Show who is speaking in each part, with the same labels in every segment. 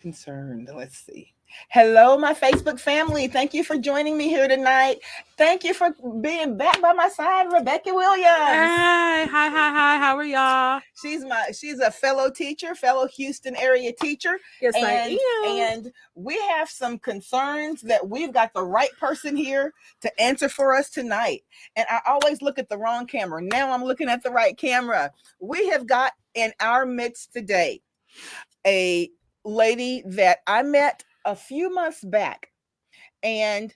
Speaker 1: Concerned. Let's see. Hello, my Facebook family. Thank you for joining me here tonight. Thank you for being back by my side, Rebecca Williams.
Speaker 2: Hey, hi. How are y'all?
Speaker 1: She's a fellow teacher, fellow Houston area teacher,
Speaker 2: Yes, I am.
Speaker 1: and we have some concerns that we've got the right person here to answer for us tonight. And I always look at the wrong camera. Now I'm looking at the right camera. We have got in our midst today a lady that I met a few months back. And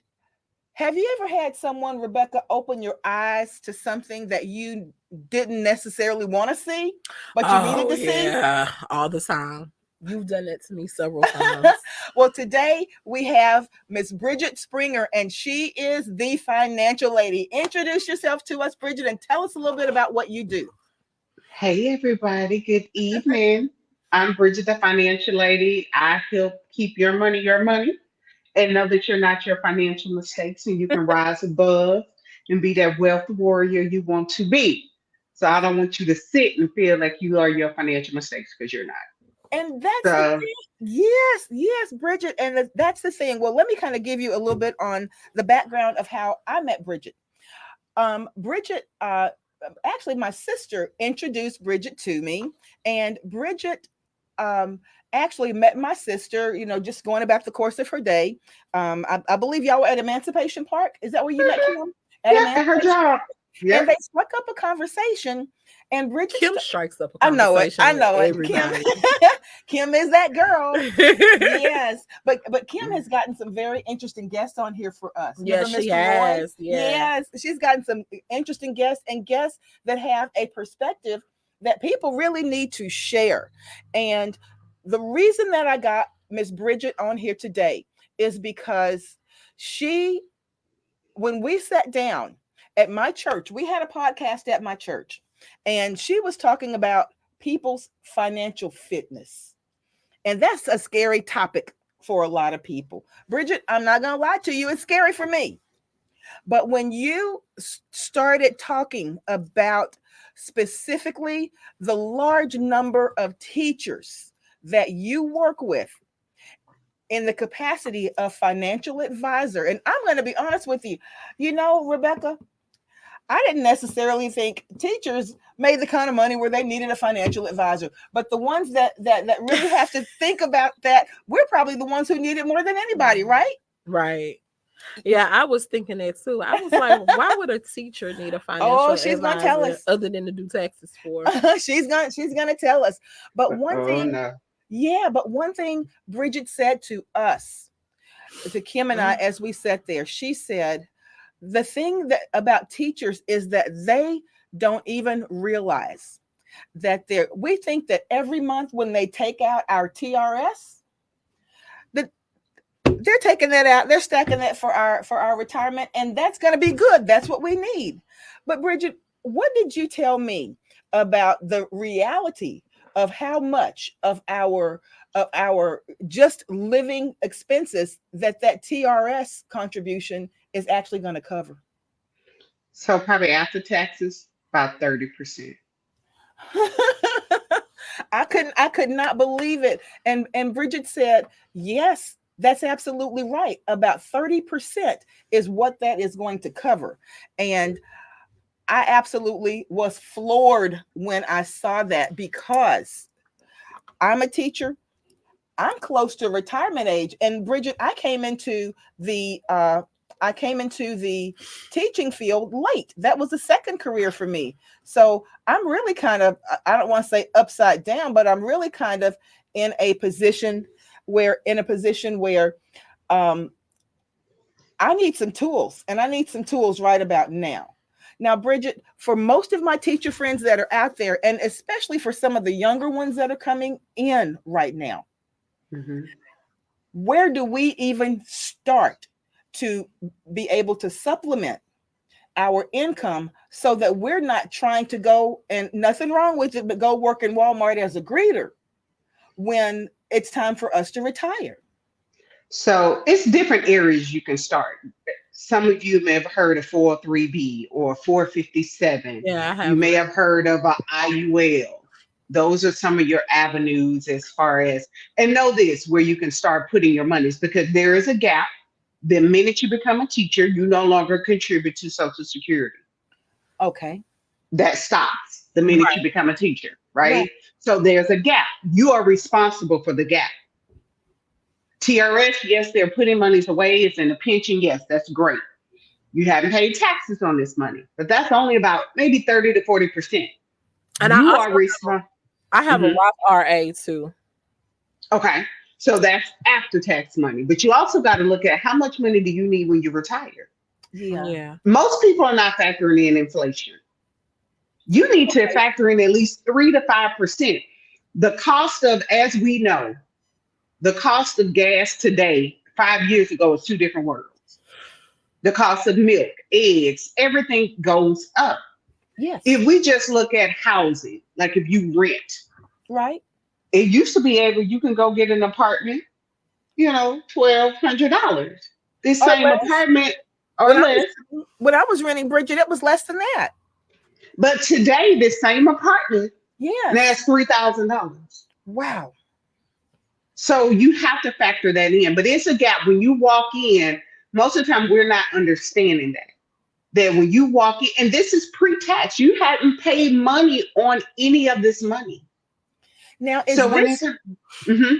Speaker 1: have you ever had someone, Rebecca, open your eyes to something that you didn't necessarily want to see, but you needed
Speaker 2: Oh,
Speaker 1: to see?
Speaker 2: yeah, all the time. You've done that to me several times.
Speaker 1: Well, today we have Miss Bridget Springer, and she is the financial lady. Introduce yourself to us, Bridget, and tell us a little bit about what you do.
Speaker 3: Hey everybody, good evening. I'm Bridget, the financial lady. I help keep your money, and know that you're not your financial mistakes and you can rise above and be that wealth warrior you want to be. So I don't want you to sit and feel like you are your financial mistakes because you're not.
Speaker 1: And that's the
Speaker 3: So
Speaker 1: thing. Yes, yes, Bridget. And that's the thing. Well, let me kind of give you a little bit on the background of how I met Bridget. Bridget, actually, my sister introduced Bridget to me, and Bridget actually met my sister, just going about the course of her day. I believe y'all were at Emancipation Park. Is that where you met
Speaker 3: mhm,
Speaker 1: Kim? At
Speaker 3: yeah, at her
Speaker 1: Emancipation
Speaker 3: job.
Speaker 1: Park? And
Speaker 3: Yep.
Speaker 1: they struck up a conversation, and Bridget,
Speaker 2: Kim strikes up a
Speaker 1: I know it.
Speaker 2: conversation
Speaker 1: I
Speaker 2: with
Speaker 1: know it. Kim,
Speaker 2: everybody.
Speaker 1: Kim is that girl. Yes, but Kim has gotten some very interesting guests on here for us. Remember
Speaker 2: Yes, she
Speaker 1: Mr. Roy?
Speaker 2: has. Yeah.
Speaker 1: Yes, she's gotten some interesting guests and guests that have a perspective that people really need to share. And the reason that I got Miss Bridget on here today is because she, when we sat down at my church, we had a podcast at my church, and she was talking about people's financial fitness. And that's a scary topic for a lot of people. Bridget, I'm not going to lie to you, it's scary for me. But when you started talking about specifically the large number of teachers that you work with in the capacity of financial advisor, and I'm going to be honest with you, Rebecca, I didn't necessarily think teachers made the kind of money where they needed a financial advisor. But the ones that really have to think about that, we're probably the ones who need it more than anybody, right?
Speaker 2: Right. Yeah, I was thinking that too. I was like, why would a teacher need a
Speaker 1: Oh,
Speaker 2: financial
Speaker 1: she's gonna tell
Speaker 2: advisor
Speaker 1: us.
Speaker 2: other than to do taxes for?
Speaker 1: She's gonna tell us. But one
Speaker 3: Oh
Speaker 1: thing,
Speaker 3: no.
Speaker 1: yeah, but one thing Bridget said to us, to Kim and I,
Speaker 2: Mm.
Speaker 1: as we sat there, she said, the thing that about teachers is that they don't even realize that we think that every month when they take out our TRS, that they're taking that out, they're stacking that for our retirement, and that's going to be good. That's what we need. But Bridget, what did you tell me about the reality of how much of our just living expenses that TRS contribution is actually going to cover?
Speaker 3: So probably after taxes, about 30%.
Speaker 1: I could not believe it. And Bridget said, "Yes, that's absolutely right. About 30% is what that is going to cover." And I absolutely was floored when I saw that, because I'm a teacher. I'm close to retirement age. And Bridget, I came into the teaching field late. That was the second career for me. So I'm really kind of, I don't want to say upside down, but I'm really kind of in a position where um, I need some tools, and I need some tools right about now. Now, Bridget, for most of my teacher friends that are out there, and especially for some of the younger ones that are coming in right now,
Speaker 3: Mhm.
Speaker 1: where do we even start to be able to supplement our income so that we're not trying to go, and nothing wrong with it, but go work in Walmart as a greeter when it's time for us to retire?
Speaker 3: So it's different areas you can start. Some of you may have heard of 403B or 457.
Speaker 2: Yeah, I
Speaker 3: You
Speaker 2: have
Speaker 3: may
Speaker 2: heard.
Speaker 3: have heard of a IUL. those are some of your avenues as far as, and know this, where you can start putting your monies, because there is a gap. The minute you become a teacher, you no longer contribute to Social Security.
Speaker 1: Okay.
Speaker 3: That stops the minute you
Speaker 2: Right.
Speaker 3: become a teacher,
Speaker 1: Right.
Speaker 3: right? So there's a gap. You are responsible for the gap. TRS, yes, they're putting monies away. It's in a pension. Yes, that's great. You haven't paid taxes on this money, but that's only about maybe 30 to 40%.
Speaker 2: And I
Speaker 3: You
Speaker 2: also
Speaker 3: are responsible.
Speaker 2: I have a Roth RA too.
Speaker 3: Okay. So that's after tax money. But you also got to look at how much money do you need when you retire?
Speaker 1: Yeah.
Speaker 2: Yeah.
Speaker 3: Most people are not factoring in inflation. You need to
Speaker 1: Okay.
Speaker 3: factor in at least 3 to 5%. The cost of, as we know, the cost of gas today, 5 years ago, was two different worlds. The cost of milk, eggs, everything goes up.
Speaker 1: Yes.
Speaker 3: If we just look at housing, like if you rent,
Speaker 1: Right.
Speaker 3: it used to be able, you can go get an apartment, $1,200. This
Speaker 1: Or
Speaker 3: same
Speaker 1: less.
Speaker 3: apartment or
Speaker 1: When I was
Speaker 3: less.
Speaker 1: when I was renting, Bridget, it was less than that.
Speaker 3: But today, this same apartment now
Speaker 1: Yes.
Speaker 3: is $3,000.
Speaker 1: Wow.
Speaker 3: So you have to factor that in. But it's a gap when you walk in. Most of the time, we're not understanding that. That when you walk in, and this is pre-tax, you hadn't paid money on any of this money.
Speaker 1: Now,
Speaker 3: So when it's, mhm,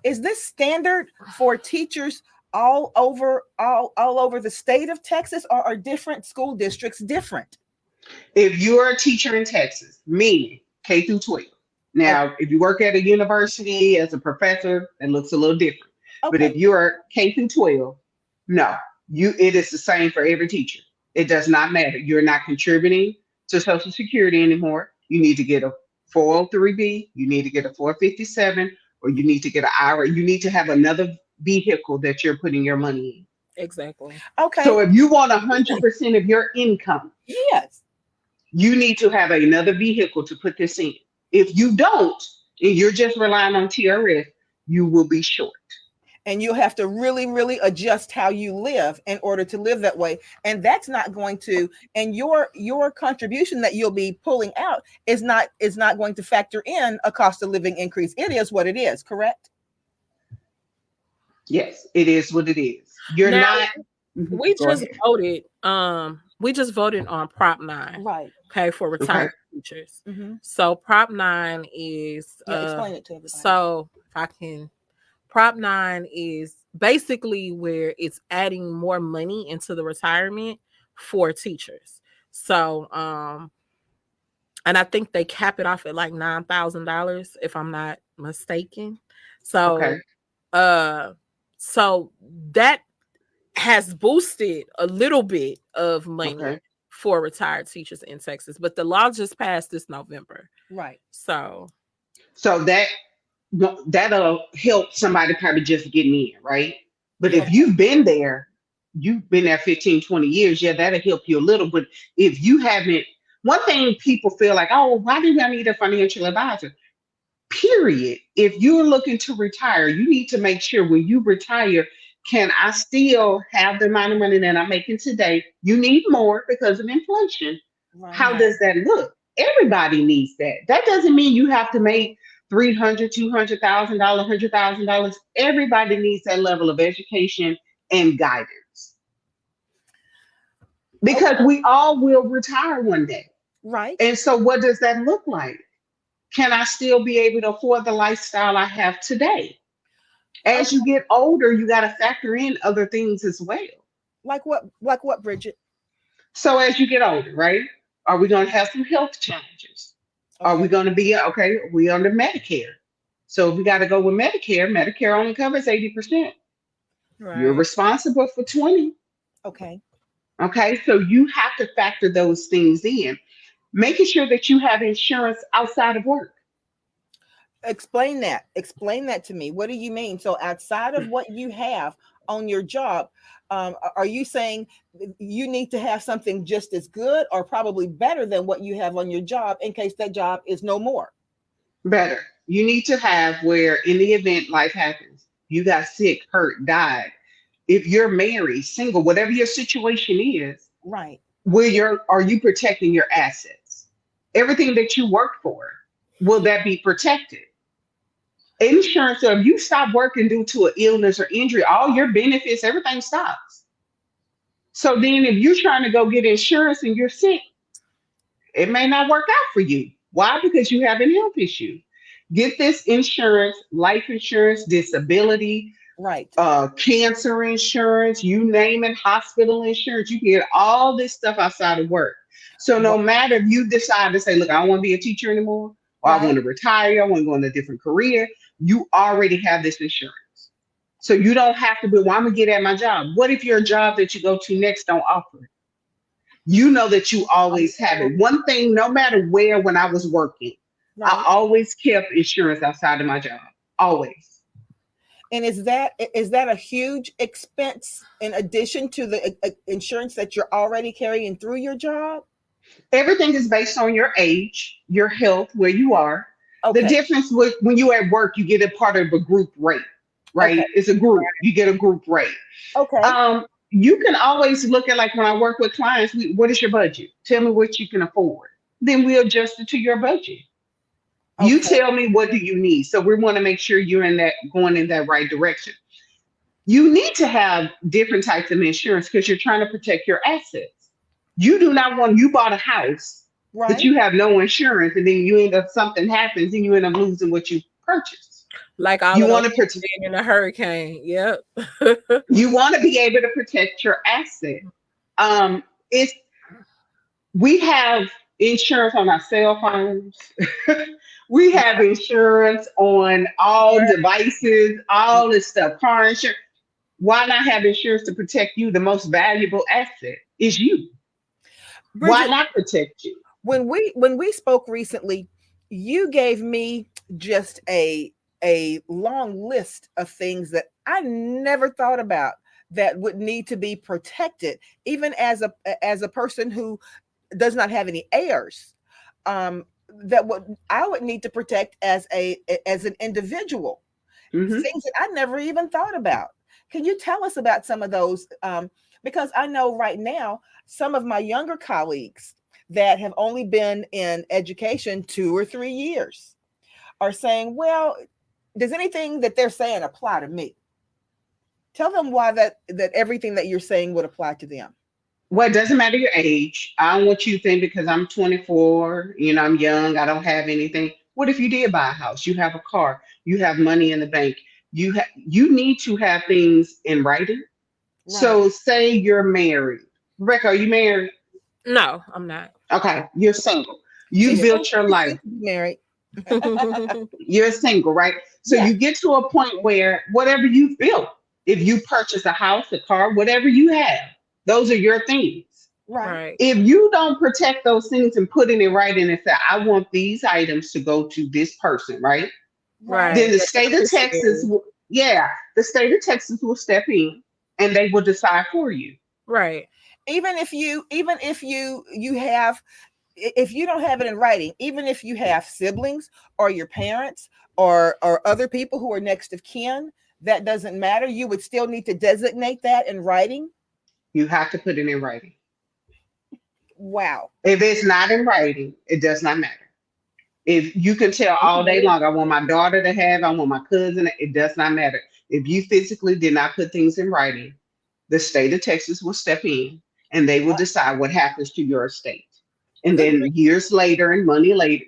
Speaker 1: is this standard for teachers all over the state of Texas, or are different school districts different?
Speaker 3: if you're a teacher in Texas, meaning K through 12.
Speaker 1: Okay.
Speaker 3: Now, if you work at a university as a professor, it looks a little different. But
Speaker 1: Okay.
Speaker 3: if you're K through 12, no, it is the same for every teacher. It does not matter. You're not contributing to Social Security anymore. You need to get a 403B, you need to get a 457, or you need to get an IRA. You need to have another vehicle that you're putting your money in.
Speaker 2: Exactly.
Speaker 1: Okay.
Speaker 3: So if you want 100% of your income,
Speaker 1: Yes.
Speaker 3: you need to have another vehicle to put this in. If you don't, and you're just relying on TRF, you will be short.
Speaker 1: And you'll have to really, really adjust how you live in order to live that way. And that's not going to, and your contribution that you'll be pulling out is not going to factor in a cost of living increase. It is what it is, correct?
Speaker 3: Yes, it is what it is. You're
Speaker 2: Now
Speaker 3: not. Mhm.
Speaker 2: we
Speaker 3: Go
Speaker 2: just
Speaker 3: ahead.
Speaker 2: voted. We just voted on Prop 9.
Speaker 1: Right.
Speaker 2: Okay, for
Speaker 3: Okay.
Speaker 2: retired teachers.
Speaker 1: Hmm.
Speaker 2: So Prop 9 is
Speaker 1: Yeah. Explain it to everybody.
Speaker 2: so if I can Prop 9 is basically where it's adding more money into the retirement for teachers. So and I think they cap it off at like $9,000 if I'm not mistaken.
Speaker 3: Okay.
Speaker 2: So uh so that has boosted a little bit of money
Speaker 3: Okay.
Speaker 2: for retired teachers in Texas, but the law just passed this November.
Speaker 1: Right.
Speaker 2: So
Speaker 3: So that'll help somebody probably just getting in, right? But
Speaker 2: yeah,
Speaker 3: if you've been there 15, 20 years, yeah, that'll help you a little. But if you haven't, one thing people feel like, oh, why do I need a financial advisor? Period. If you're looking to retire, you need to make sure when you retire, can I still have the amount of money that I'm making today? You need more because of inflation. How
Speaker 1: Right.
Speaker 2: right.
Speaker 3: does that look? Everybody needs that. That doesn't mean you have to make 300, $200,000, $100,000. Everybody needs that level of education and guidance because
Speaker 1: Okay.
Speaker 3: we all will retire one day.
Speaker 1: Right.
Speaker 3: And so, what does that look like? Can I still be able to afford the lifestyle I have today? As you
Speaker 1: Okay.
Speaker 3: get older, you got to factor in other things as well.
Speaker 1: Like what? Like what, Bridget?
Speaker 3: So as you get older, right? Are we going to have some health challenges? Are we
Speaker 1: Okay.
Speaker 3: going to be okay? We under Medicare. So if we got to go with Medicare, Medicare only covers 80%. You're
Speaker 2: Right.
Speaker 3: responsible for 20.
Speaker 1: Okay.
Speaker 3: Okay. So you have to factor those things in, making sure that you have insurance outside of work.
Speaker 1: Explain that. Explain that to me. What do you mean? So outside of what you have on your job, are you saying you need to have something just as good or probably better than what you have on your job in case that job is no more?
Speaker 3: Better. You need to have where in the event life happens, you got sick, hurt, died. If you're married, single, whatever your situation is,
Speaker 1: Right.
Speaker 3: are you protecting your assets? Everything that you worked for. will that be protected? Insurance, so if you stop working due to an illness or injury, all your benefits, everything stops. So then if you're trying to go get insurance and you're sick, it may not work out for you. Why? Because you have a health issue. Get this insurance, life insurance, disability,
Speaker 1: Right.
Speaker 3: cancer insurance, you name it, hospital insurance. You can get all this stuff outside of work. So no
Speaker 1: Wh-
Speaker 3: matter if you decide to say, look, I don't want to be a teacher anymore, or I want
Speaker 1: Right.
Speaker 3: to retire, I want to go in a different career, you already have this insurance. So you don't have to be, well, I'm gonna get at my job. What if your job that you go to next don't offer it? You know that you always have it. One thing, no matter where, when I was working, I
Speaker 1: Right.
Speaker 3: always kept insurance outside of my job. Always.
Speaker 1: And is that a huge expense in addition to the insurance that you're already carrying through your job?
Speaker 3: Everything is based on your age, your health, where you are. The
Speaker 1: Okay.
Speaker 3: difference with when you at work, you get a part of a group rate,
Speaker 1: Okay.
Speaker 3: right? It's a group. You get a group rate.
Speaker 1: Okay.
Speaker 3: You can always look at, like when I work with clients, what is your budget? Tell me what you can afford. Then we adjust it to your budget. You
Speaker 1: Okay.
Speaker 3: tell me what do you need. So we want to make sure you're in that going in that right direction. You need to have different types of insurance because you're trying to protect your assets. You do not want, you bought a house, but
Speaker 1: Right.
Speaker 3: you have no insurance, and then you end up, something happens and you end up losing what you purchased.
Speaker 2: Like all
Speaker 3: You
Speaker 2: of those
Speaker 3: want to
Speaker 2: people
Speaker 3: protect,
Speaker 2: being in a hurricane. Yep.
Speaker 3: you want to be able to protect your asset. It's We have insurance on our cell phones. We have insurance on all devices, all this stuff, car insurance. Why not have insurance to protect you? The most valuable asset is you. Why
Speaker 1: Bridget,
Speaker 3: not protect you?
Speaker 1: when we spoke recently, you gave me just a long list of things that I never thought about that would need to be protected, even as a person who does not have any heirs. That what I would need to protect as an individual,
Speaker 3: Hmm.
Speaker 1: things that I never even thought about. Can you tell us about some of those? Because I know right now some of my younger colleagues that have only been in education 2 or 3 years are saying, well, does anything that they're saying apply to me? Tell them why that everything that you're saying would apply to them.
Speaker 3: Well, it doesn't matter your age. I don't want you to think because I'm 24, I'm young, I don't have anything. What if you did buy a house? You have a car, you have money in the bank. You need to have things in writing.
Speaker 1: Right.
Speaker 3: So say you're married. Rebecca, are you married?
Speaker 2: No, I'm not.
Speaker 3: Okay, you're single. You
Speaker 1: She's soon,
Speaker 3: built your
Speaker 1: she's soon
Speaker 3: life.
Speaker 1: to be married.
Speaker 3: You're single, right? So
Speaker 1: Yeah.
Speaker 3: you get to a point where whatever you've built, if you purchase a house, a car, whatever you have, those are your things.
Speaker 1: Right.
Speaker 2: Right.
Speaker 3: If you don't protect those things and put it in writing and say, I want these items to go to this person, right?
Speaker 1: Right.
Speaker 3: Then
Speaker 2: Right.
Speaker 3: the
Speaker 2: The
Speaker 3: state of Texas,
Speaker 2: beneficiary.
Speaker 3: yeah, the state of Texas will step in and they will decide for you.
Speaker 2: Right.
Speaker 1: Even if you have, if you don't have it in writing, even if you have siblings or your parents or other people who are next of kin, that doesn't matter. You would still need to designate that in writing.
Speaker 3: You have to put it in writing.
Speaker 1: Wow.
Speaker 3: If it's not in writing, it does not matter. If you can tell all day
Speaker 2: Mhm.
Speaker 3: long, I want my daughter to have, I want my cousin, it does not matter. If you physically did not put things in writing, the state of Texas will step in and they will decide what happens to your estate. And
Speaker 1: Good.
Speaker 3: then years later and money later,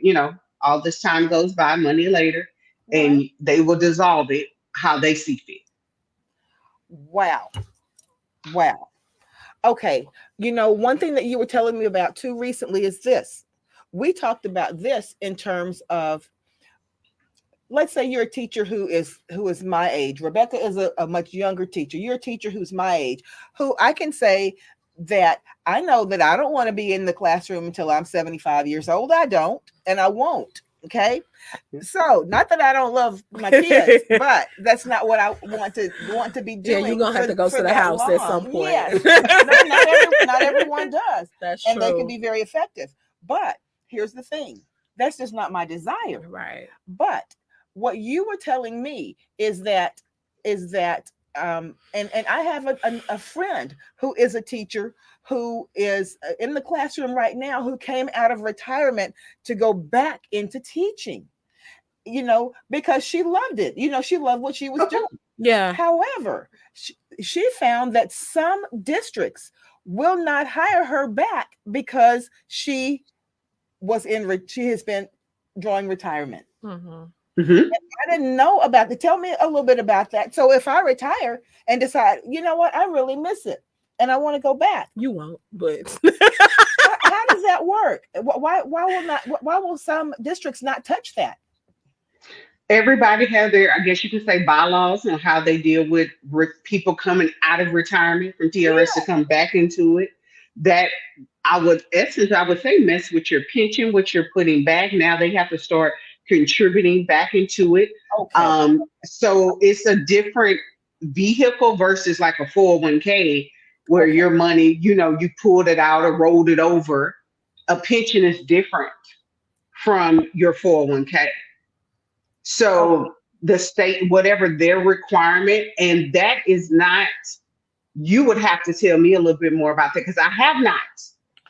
Speaker 3: all this time goes by, money later,
Speaker 1: Right.
Speaker 3: and they will dissolve it how they see fit.
Speaker 1: Wow. Wow. Okay. One thing that you were telling me about too recently is this. We talked about this in terms of, let's say you're a teacher who is my age. Rebecca is a much younger teacher. You're a teacher who's my age, who I can say that I know that I don't want to be in the classroom until I'm 75 years old. I don't, and I won't. Okay. So, not that I don't love my kids, but that's not what I want to be
Speaker 2: Yeah, you're
Speaker 1: doing
Speaker 2: gonna have to go
Speaker 1: for
Speaker 2: to the
Speaker 1: that
Speaker 2: house at some
Speaker 1: long.
Speaker 2: point.
Speaker 1: Yes. Not everyone does,
Speaker 2: That's
Speaker 1: and they can
Speaker 2: true.
Speaker 1: be very effective. But here's the thing. That's just not my desire.
Speaker 2: Right.
Speaker 1: But what you were telling me is that And I have a friend who is a teacher who is in the classroom right now, who came out of retirement to go back into teaching, because she loved it. She loved what she was doing.
Speaker 2: Yeah.
Speaker 1: However, she found that some districts will not hire her back because she has been drawing retirement.
Speaker 2: Mm-hmm.
Speaker 3: Hmm.
Speaker 1: I didn't know about that. Tell me a little bit about that. So if I retire and decide, you know what, I really miss it and I want to go back,
Speaker 2: You won't, but
Speaker 1: how does that work? Why will some districts not touch that?
Speaker 3: Everybody has their, I guess you could say, bylaws on how they deal with people coming out of retirement from TRS to
Speaker 1: Yeah.
Speaker 3: come back into it. That I would say, mess with your pension, what you're putting back. Now they have to start contributing back into it.
Speaker 1: Okay.
Speaker 3: So it's a different vehicle versus like a 401k where
Speaker 1: Okay.
Speaker 3: your money, you pulled it out or rolled it over. A pension is different from your 401k.
Speaker 1: Okay.
Speaker 3: So the state, whatever their requirement, and that is not, you would have to tell me a little bit more about that because I have not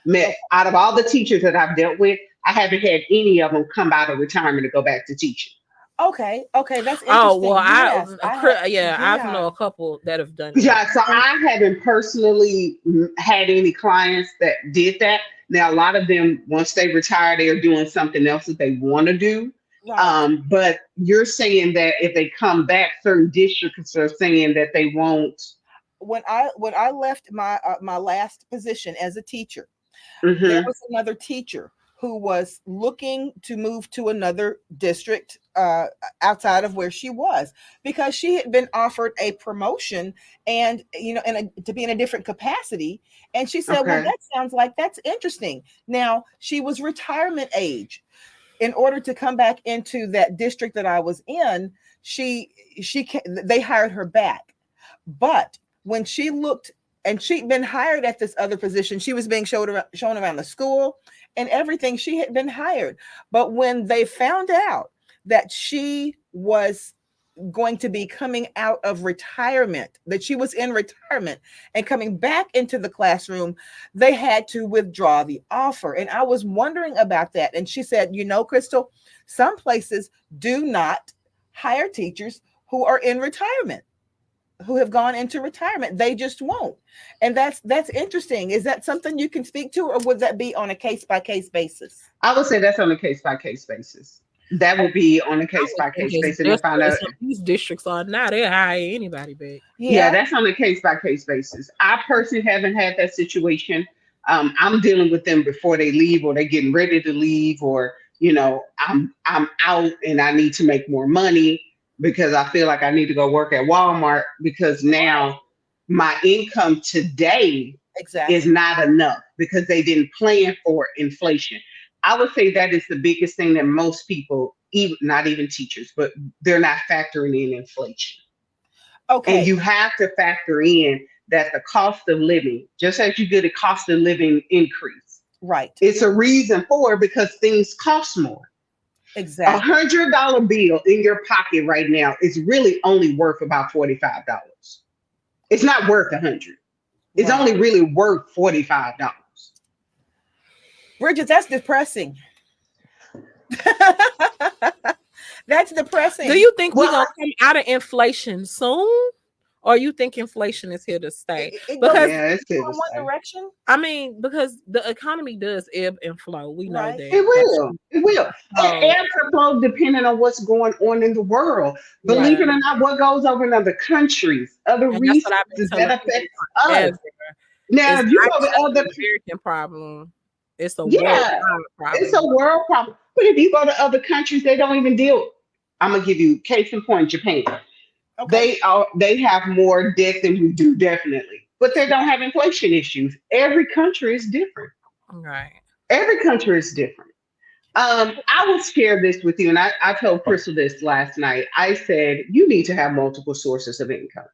Speaker 3: met,
Speaker 1: Okay.
Speaker 3: out of all the teachers that I've dealt with, I haven't had any of them come out of retirement to go back to teaching.
Speaker 1: Okay. Okay. That's
Speaker 2: oh well,
Speaker 1: interesting. Yes, I had.
Speaker 2: yeah, I've
Speaker 1: Yeah.
Speaker 2: know a couple that have done that.
Speaker 3: Yeah, so
Speaker 2: And
Speaker 3: I haven't personally had any clients that did that. Now, a lot of them, once they retire, they are doing something else that they want to do.
Speaker 1: Right.
Speaker 3: But you're saying that if they come back, certain districts are saying that they won't.
Speaker 1: When I left my last position as a teacher, there
Speaker 3: Hmm.
Speaker 1: was another teacher who was looking to move to another district outside of where she was, because she had been offered a promotion, and to be in a different capacity. And she said, well,
Speaker 3: Okay.
Speaker 1: that sounds like that's interesting. Now she was retirement age. In order to come back into that district that I was in, they hired her back. But when she looked, and she'd been hired at this other position, she was being shown around the school and everything. She had been hired. But when they found out that she was going to be coming out of retirement, that she was in retirement and coming back into the classroom, they had to withdraw the offer. And I was wondering about that. And she said, Crystal, some places do not hire teachers who are in retirement, who have gone into retirement. They just won't. And that's interesting. Is that something you can speak to, or would that be on a case by case basis?
Speaker 3: I would say that's on a case by case basis. That would be on a
Speaker 2: I
Speaker 3: case
Speaker 2: would
Speaker 3: by
Speaker 2: think
Speaker 3: case
Speaker 2: it's
Speaker 3: basis. And if
Speaker 2: just
Speaker 3: I
Speaker 2: where
Speaker 3: know,
Speaker 2: some of these districts are now, they'll hire anybody back.
Speaker 3: yeah,
Speaker 1: Yeah.
Speaker 3: that's on a case by case basis. I personally haven't had that situation. I'm dealing with them before they leave, or they're getting ready to leave, or I'm out and I need to make more money because I feel like I need to go work at Walmart because
Speaker 1: Right.
Speaker 3: now my income today is
Speaker 1: Exactly.
Speaker 3: not enough because they didn't plan for inflation. I would say that is the biggest thing that most people, even not even teachers, but they're not factoring in inflation. And
Speaker 1: Okay.
Speaker 3: you have to factor in that the cost of living, just as you get a cost of living increase,
Speaker 1: Right.
Speaker 3: it's a reason for it because things cost more. A
Speaker 1: Exactly.
Speaker 3: $100 bill in your pocket right now is really only worth about $45. It's not worth 100. It's
Speaker 1: Right.
Speaker 3: only really worth $45.
Speaker 1: Bridget, that's depressing. That's
Speaker 2: Do
Speaker 1: depressing.
Speaker 2: you think we're
Speaker 3: Well,
Speaker 2: gonna come out of inflation soon? Or you think inflation is here to stay?
Speaker 1: It goes
Speaker 2: Because
Speaker 3: yeah, it's here to
Speaker 1: in one
Speaker 3: stay.
Speaker 1: direction.
Speaker 2: I mean, because the economy does ebb and flow. We know
Speaker 1: Right.
Speaker 2: that.
Speaker 3: It
Speaker 2: That's
Speaker 3: will.
Speaker 2: true.
Speaker 3: It will. It
Speaker 2: So
Speaker 3: ebbs and flows depending on what's going on in the world.
Speaker 1: Right.
Speaker 3: Believe
Speaker 2: yeah.
Speaker 3: it or not, what goes over in other countries, other
Speaker 2: And that's what I've been
Speaker 3: resources that
Speaker 2: telling people
Speaker 3: affects us.
Speaker 2: forever.
Speaker 3: Now,
Speaker 2: It's
Speaker 3: if you
Speaker 2: not
Speaker 3: go to
Speaker 2: just
Speaker 3: other,
Speaker 2: an American problem. It's a
Speaker 3: yeah,
Speaker 2: worldwide
Speaker 3: it's a
Speaker 2: problem.
Speaker 3: world problem. But if you go to other countries, they don't even deal. I'm gonna give you case in point, Japan.
Speaker 1: Okay.
Speaker 3: They have more debt than we do, definitely, but they don't have inflation issues. Every country is different.
Speaker 2: Right.
Speaker 3: Every country is different. I will share this with you, and I told Crystal this last night. I said you need to have multiple sources of income.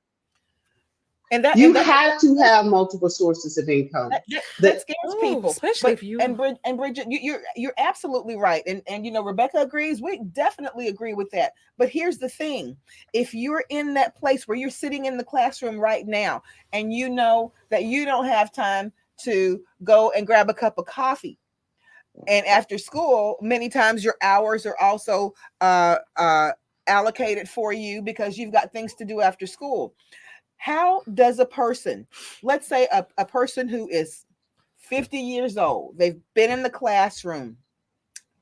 Speaker 3: You
Speaker 1: that
Speaker 3: have to have multiple sources of income.
Speaker 1: that
Speaker 3: The
Speaker 1: scares
Speaker 2: Oh,
Speaker 1: people.
Speaker 2: especially
Speaker 1: But
Speaker 2: if you.
Speaker 1: And Bridget, you're absolutely right. And you know, Rebecca agrees. We definitely agree with that. But here's the thing: if you're in that place where you're sitting in the classroom right now, and you know that you don't have time to go and grab a cup of coffee, and after school, many times your hours are also uh, uh, allocated for you because you've got things to do after school. How does a person, let's say a person who is 50 years old, they've been in the classroom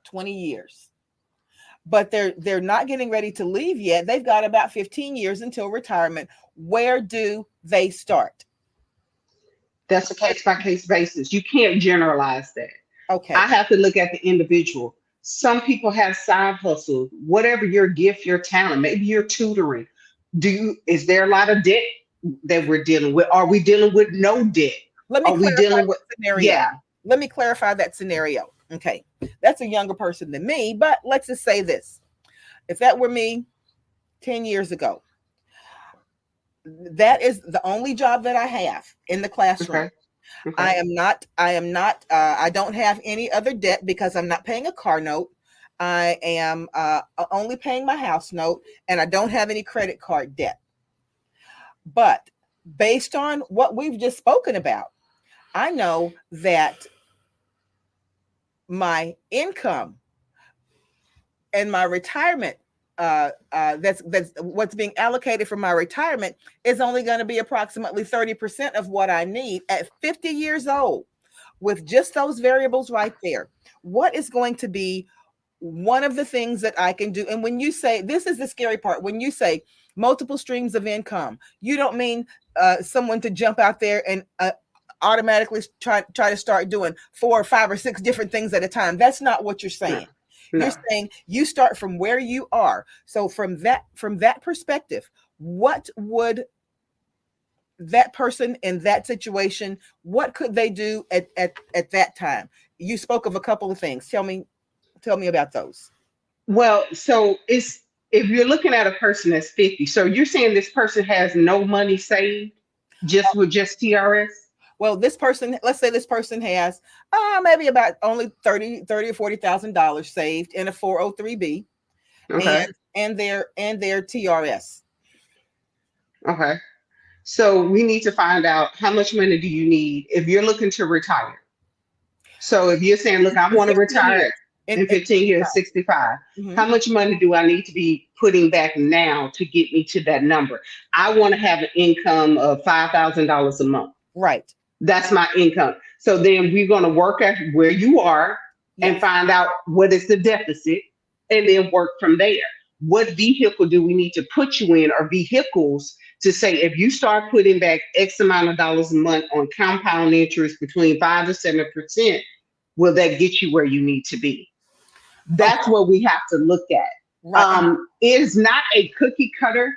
Speaker 1: 20 years, but they're not getting ready to leave yet. They've got about 15 years until retirement. Where do they start?
Speaker 3: That's a case by case basis. You can't generalize that. I
Speaker 1: Okay.
Speaker 3: have to look at the individual. Some people have side hustles, whatever your gift, your talent, maybe you're tutoring. Is there a lot of debt that we're dealing with? Are we dealing with no debt?
Speaker 1: Let me
Speaker 3: Are we
Speaker 1: clarify
Speaker 3: dealing with,
Speaker 1: that scenario.
Speaker 3: yeah,
Speaker 1: Let me clarify that scenario. Okay. That's a younger person than me, but let's just say this. If that were me 10 years ago, that is the only job that I have in the classroom.
Speaker 3: okay, okay.
Speaker 1: I don't have any other debt because I'm not paying a car note. I am only paying my house note, and I don't have any credit card debt. But based on what we've just spoken about, I know that my income and my retirement, that's what's being allocated for my retirement, is only going to be approximately 30% of what I need at 50 years old. With just those variables right there, what is going to be one of the things that I can do? And when you say, this is the scary part, when you say multiple streams of income, you don't mean someone to jump out there and automatically try to start doing 4 or 5 or 6 different things at a time. That's not what you're
Speaker 3: No,
Speaker 1: saying. You're
Speaker 3: no.
Speaker 1: saying you start from where you are. So from that perspective, what would that person in that situation, what could they do at that time? You spoke of a couple of things. Tell me about those.
Speaker 3: Well, so it's, if you're looking at a person that's 50, so you're saying this person has no money saved just with just TRS?
Speaker 1: Well, this person, let's say this person has maybe about only 30 or $40,000 saved in a 403b
Speaker 3: Okay.
Speaker 1: and their TRS.
Speaker 3: Okay. So we need to find out how much money do you need if you're looking to retire. So if you're saying, look, I
Speaker 1: In
Speaker 3: want to
Speaker 1: 15
Speaker 3: retire
Speaker 1: years.
Speaker 3: in 15 years, 65, how
Speaker 1: Mhm.
Speaker 3: much money do I need to be putting back now to get me to that number? I want to have an income of $5,000 a month.
Speaker 1: Right.
Speaker 3: That's my income. So then we're going to work at where you are and
Speaker 1: Yes.
Speaker 3: find out what is the deficit and then work from there. What vehicle do we need to put you in, or vehicles to say, if you start putting back X amount of dollars a month on compound interest between 5 to 7%, will that get you where you need to be? That's
Speaker 1: Okay.
Speaker 3: what we have to look at.
Speaker 1: Right.
Speaker 3: It is not a cookie cutter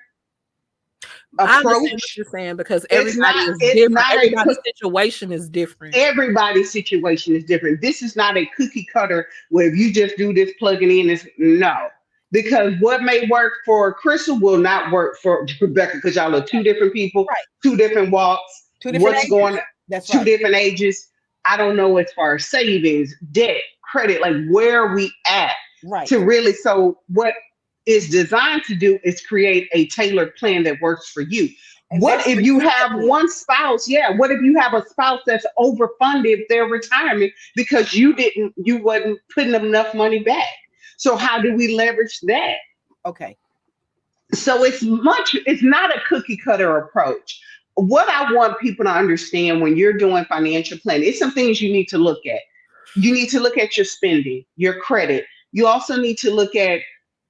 Speaker 2: I understand what
Speaker 3: approach.
Speaker 2: you're saying because
Speaker 3: It's not.
Speaker 2: everybody is
Speaker 3: It's
Speaker 2: different.
Speaker 3: not a
Speaker 2: Everybody's situation is different.
Speaker 3: everybody's situation is different. This is not a cookie cutter where if you just do this plugging in is no. Because what may work for Crystal will not work for Rebecca, because y'all are two different people,
Speaker 1: Right.
Speaker 3: two different walks,
Speaker 1: Two different
Speaker 3: what's going
Speaker 1: ages. That's
Speaker 3: two
Speaker 1: right.
Speaker 3: different ages. I don't know as far as savings, debt, credit, like where are we at to
Speaker 1: Right.
Speaker 3: really, so what is designed to do is create a tailored plan that works for you.
Speaker 1: And
Speaker 3: What
Speaker 1: that's
Speaker 3: if
Speaker 1: where
Speaker 3: you
Speaker 1: you step
Speaker 3: have
Speaker 1: in.
Speaker 3: one spouse? Yeah. What if you have a spouse that's overfunded their retirement because you wasn't putting enough money back? So how do we leverage that?
Speaker 1: Okay.
Speaker 3: So it's not a cookie cutter approach. What I want people to understand when you're doing financial planning, it's some things you need to look at. You need to look at your spending, your credit. You also need to look at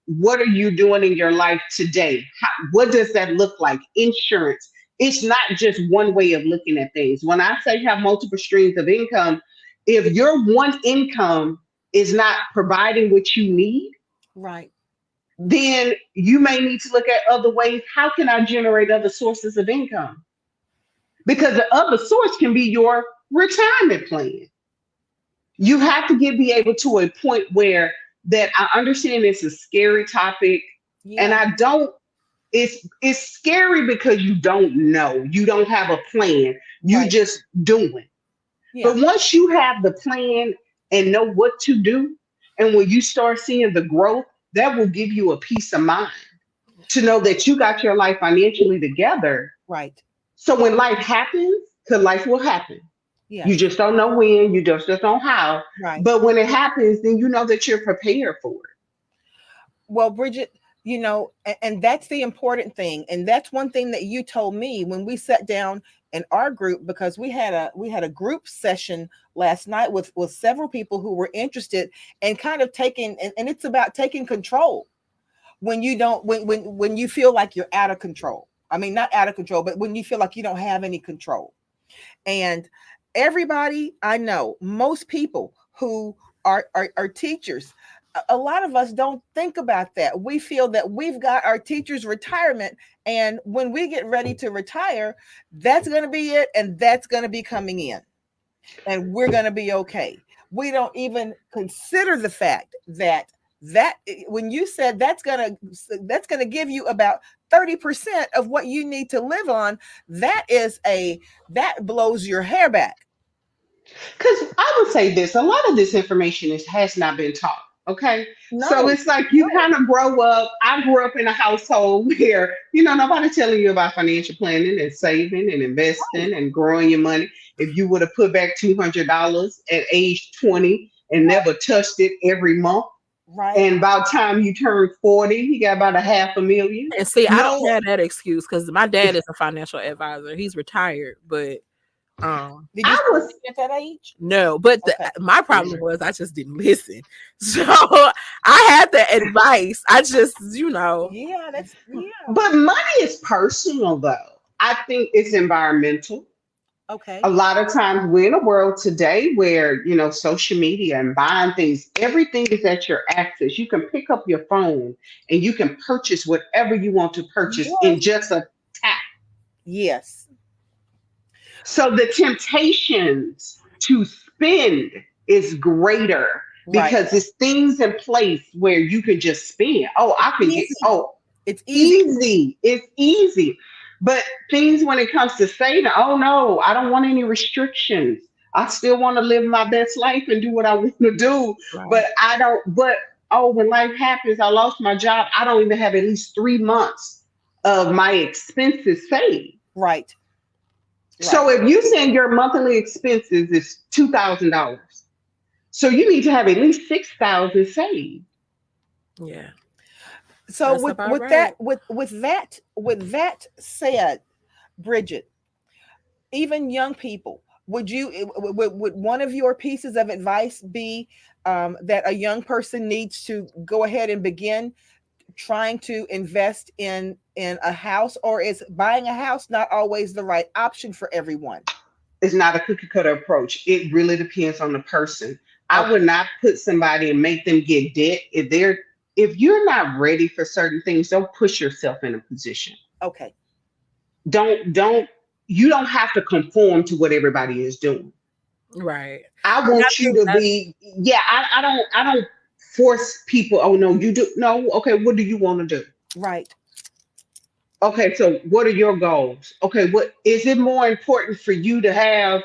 Speaker 3: what are you doing in your life today? What does that look like? Insurance. It's not just one way of looking at things. When I say have multiple streams of income, if your one income is not providing what you need,
Speaker 1: Right.
Speaker 3: then you may need to look at other ways. How can I generate other sources of income? Because the other source can be your retirement plan. You have to be able to a point where that I understand this is a scary topic, and
Speaker 1: Yeah.
Speaker 3: I don't. it's scary because you don't know. You don't have a plan. You
Speaker 1: Right.
Speaker 3: just doing.
Speaker 1: Yeah.
Speaker 3: But once you have the plan and know what to do, and when you start seeing the growth, that will give you a peace of mind to know that you got your life financially together.
Speaker 1: Right.
Speaker 3: So when life happens, because life will happen, you
Speaker 1: Yes.
Speaker 3: just don't know when, you just don't know how.
Speaker 1: Right.
Speaker 3: But when it happens, then you know that you're prepared for it.
Speaker 1: Well, Bridget, and that's the important thing. And that's one thing that you told me when we sat down in our group, because we had a group session last night with several people who were interested and kind of taking, and it's about taking control when you don't when you feel like you're out of control. I mean, not out of control, but when you feel like you don't have any control. And everybody I know, most people who are teachers, a lot of us don't think about that. We feel that we've got our teachers' retirement, and when we get ready to retire, that's going to be it, and that's going to be coming in, and we're going to be okay. We don't even consider the fact that when you said that's going to give you about 30% of what you need to live on, that blows your hair back.
Speaker 3: Because I would say this, a lot of this information has not been taught. Okay. So
Speaker 1: No,
Speaker 3: it's like you
Speaker 1: no,
Speaker 3: kind of grow up. I grew up in a household where, nobody telling you about financial planning and saving and
Speaker 1: right,
Speaker 3: investing and growing your money. If you would have put back $200 at age 20 and
Speaker 1: right,
Speaker 3: never touched it every month,
Speaker 1: right.
Speaker 3: and about time you turned 40, you got about a half a million.
Speaker 2: And see, I don't
Speaker 3: No,
Speaker 2: have that excuse because my dad is a financial advisor. He's retired, but
Speaker 1: Did you
Speaker 3: I
Speaker 1: start
Speaker 3: was,
Speaker 1: working at that age?
Speaker 2: no. But
Speaker 1: Okay.
Speaker 2: my problem was I just didn't listen. So I had the advice. I just,
Speaker 1: Yeah, yeah.
Speaker 3: but money is personal though. I think it's environmental. A
Speaker 1: Okay.
Speaker 3: lot of times we're in a world today where social media and buying things, everything is at your access. You can pick up your phone and you can purchase whatever you want to purchase in
Speaker 1: Yes.
Speaker 3: just a tap.
Speaker 1: Yes.
Speaker 3: So the temptations to spend is greater
Speaker 1: Right.
Speaker 3: because it's things in place where you can just spend. Oh, I can get,
Speaker 1: Easy.
Speaker 3: oh,
Speaker 1: It's easy.
Speaker 3: easy. It's easy. But things when it comes to saving, oh no, I don't want any restrictions. I still want to live my best life and do what I want to do. But
Speaker 2: right.
Speaker 3: I don't, but oh, when life happens, I lost my job. I don't even have at least 3 months of my expenses saved.
Speaker 1: Right. Right.
Speaker 3: So if you saying your monthly expenses is $2,000, so you need to have at least 6,000 saved.
Speaker 2: Yeah,
Speaker 1: So
Speaker 2: that's
Speaker 1: with
Speaker 2: about
Speaker 1: with that
Speaker 2: right.
Speaker 1: with that said, Bridget, even young people, would one of your pieces of advice be that a young person needs to go ahead and begin trying to invest in a house, or is buying a house not always the right option for everyone?
Speaker 3: It's not a cookie cutter approach. It really depends on the person. I would
Speaker 1: Okay.
Speaker 3: not put somebody and make them get debt if you're not ready for certain things. Don't push yourself in a position.
Speaker 1: Okay.
Speaker 3: Don't you don't have to conform to what everybody is doing.
Speaker 2: Right.
Speaker 3: I
Speaker 2: And I
Speaker 3: want you
Speaker 2: think
Speaker 3: to
Speaker 2: that's
Speaker 3: be, yeah. I don't force people. Oh no, you do no. Okay, what do you want to do?
Speaker 1: Right.
Speaker 3: Okay, so what are your goals? Okay, what is it more important for you to have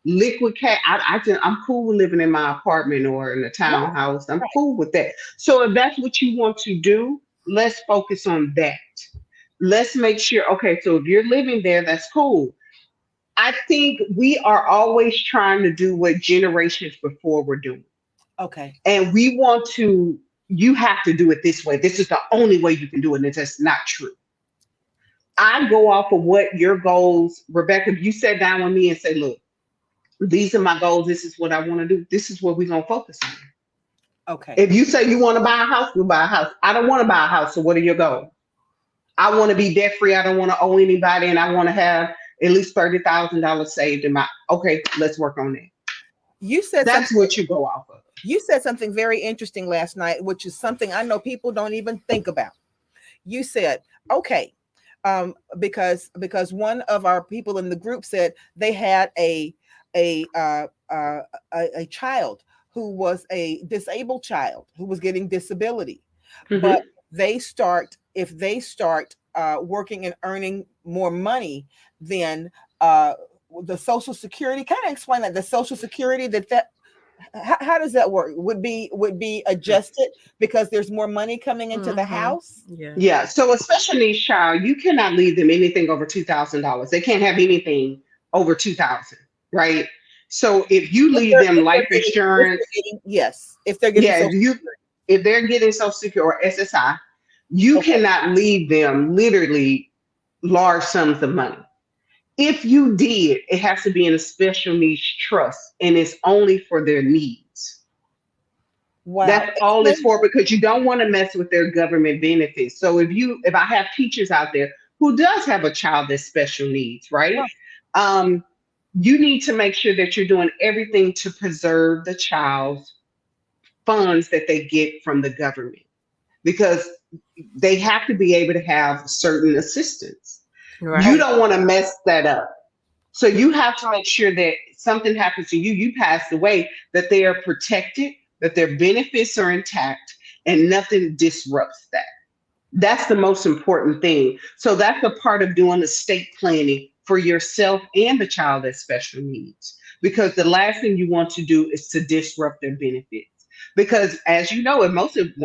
Speaker 3: liquid cash? I'm cool with living in my apartment or in a
Speaker 1: Right.
Speaker 3: townhouse. I'm
Speaker 1: Right.
Speaker 3: cool with that. So if that's what you want to do, let's focus on that. Let's make sure, okay, so if you're living there, that's cool. I think we are always trying to do what generations before were doing.
Speaker 1: Okay.
Speaker 3: And we want to, you have to do it this way. This is the only way you can do it. And that's not true. I go off of what your goals, Rebecca, if you sat down with me and say, look, these are my goals, this is what I want to do, this is what we're gonna focus on.
Speaker 1: Okay.
Speaker 3: If you say you want to buy a house, we'll buy a house. I don't want to buy a house, so what are your goals? I want to be debt free, I don't want to owe anybody, and I want to have at least $30,000 saved in my okay, let's work on that.
Speaker 1: You said
Speaker 3: That's
Speaker 1: something
Speaker 3: what you go off of.
Speaker 1: you said something very interesting last night, which is something I know people don't even think about. You said, okay, because one of our people in the group said they had a uh, uh, a child who was a disabled child who was getting disability, but
Speaker 3: Hmm.
Speaker 1: they start if they start working and earning more money, then uh, the Social Security, kind of explain that the Social Security that how does that work? Would be adjusted because there's more money coming into the
Speaker 2: Mm-hmm.
Speaker 1: house?
Speaker 2: Yeah.
Speaker 3: Yeah. So a special needs child, you cannot leave them anything over $2,000. They can't have anything over 2,000, right? So if you leave them
Speaker 1: If they're
Speaker 3: life
Speaker 1: getting if
Speaker 3: insurance,
Speaker 1: they're getting yes, if they're getting
Speaker 3: yeah,
Speaker 1: Social Security.
Speaker 3: if they're getting Social Security or SSI, you
Speaker 1: Okay.
Speaker 3: cannot leave them literally large sums of money. If you did, it has to be in a special needs trust and it's only for their needs.
Speaker 1: Wow.
Speaker 3: That's all it's
Speaker 1: Explain.
Speaker 3: for because you don't want to mess with their government benefits. So if I have teachers out there who does have a child that's special needs, right?
Speaker 1: Right.
Speaker 3: Um, you need to make sure that you're doing everything to preserve the child's funds that they get from the government because they have to be able to have certain assistance. You
Speaker 2: Right.
Speaker 3: don't want to mess that up. So you have to make sure that something happens to you, you passed away, that they are protected, that their benefits are intact, and nothing disrupts that. That's the most important thing. So that's a part of doing estate planning for yourself and the child that's special needs. Because the last thing you want to do is to disrupt their benefits. Because as you know,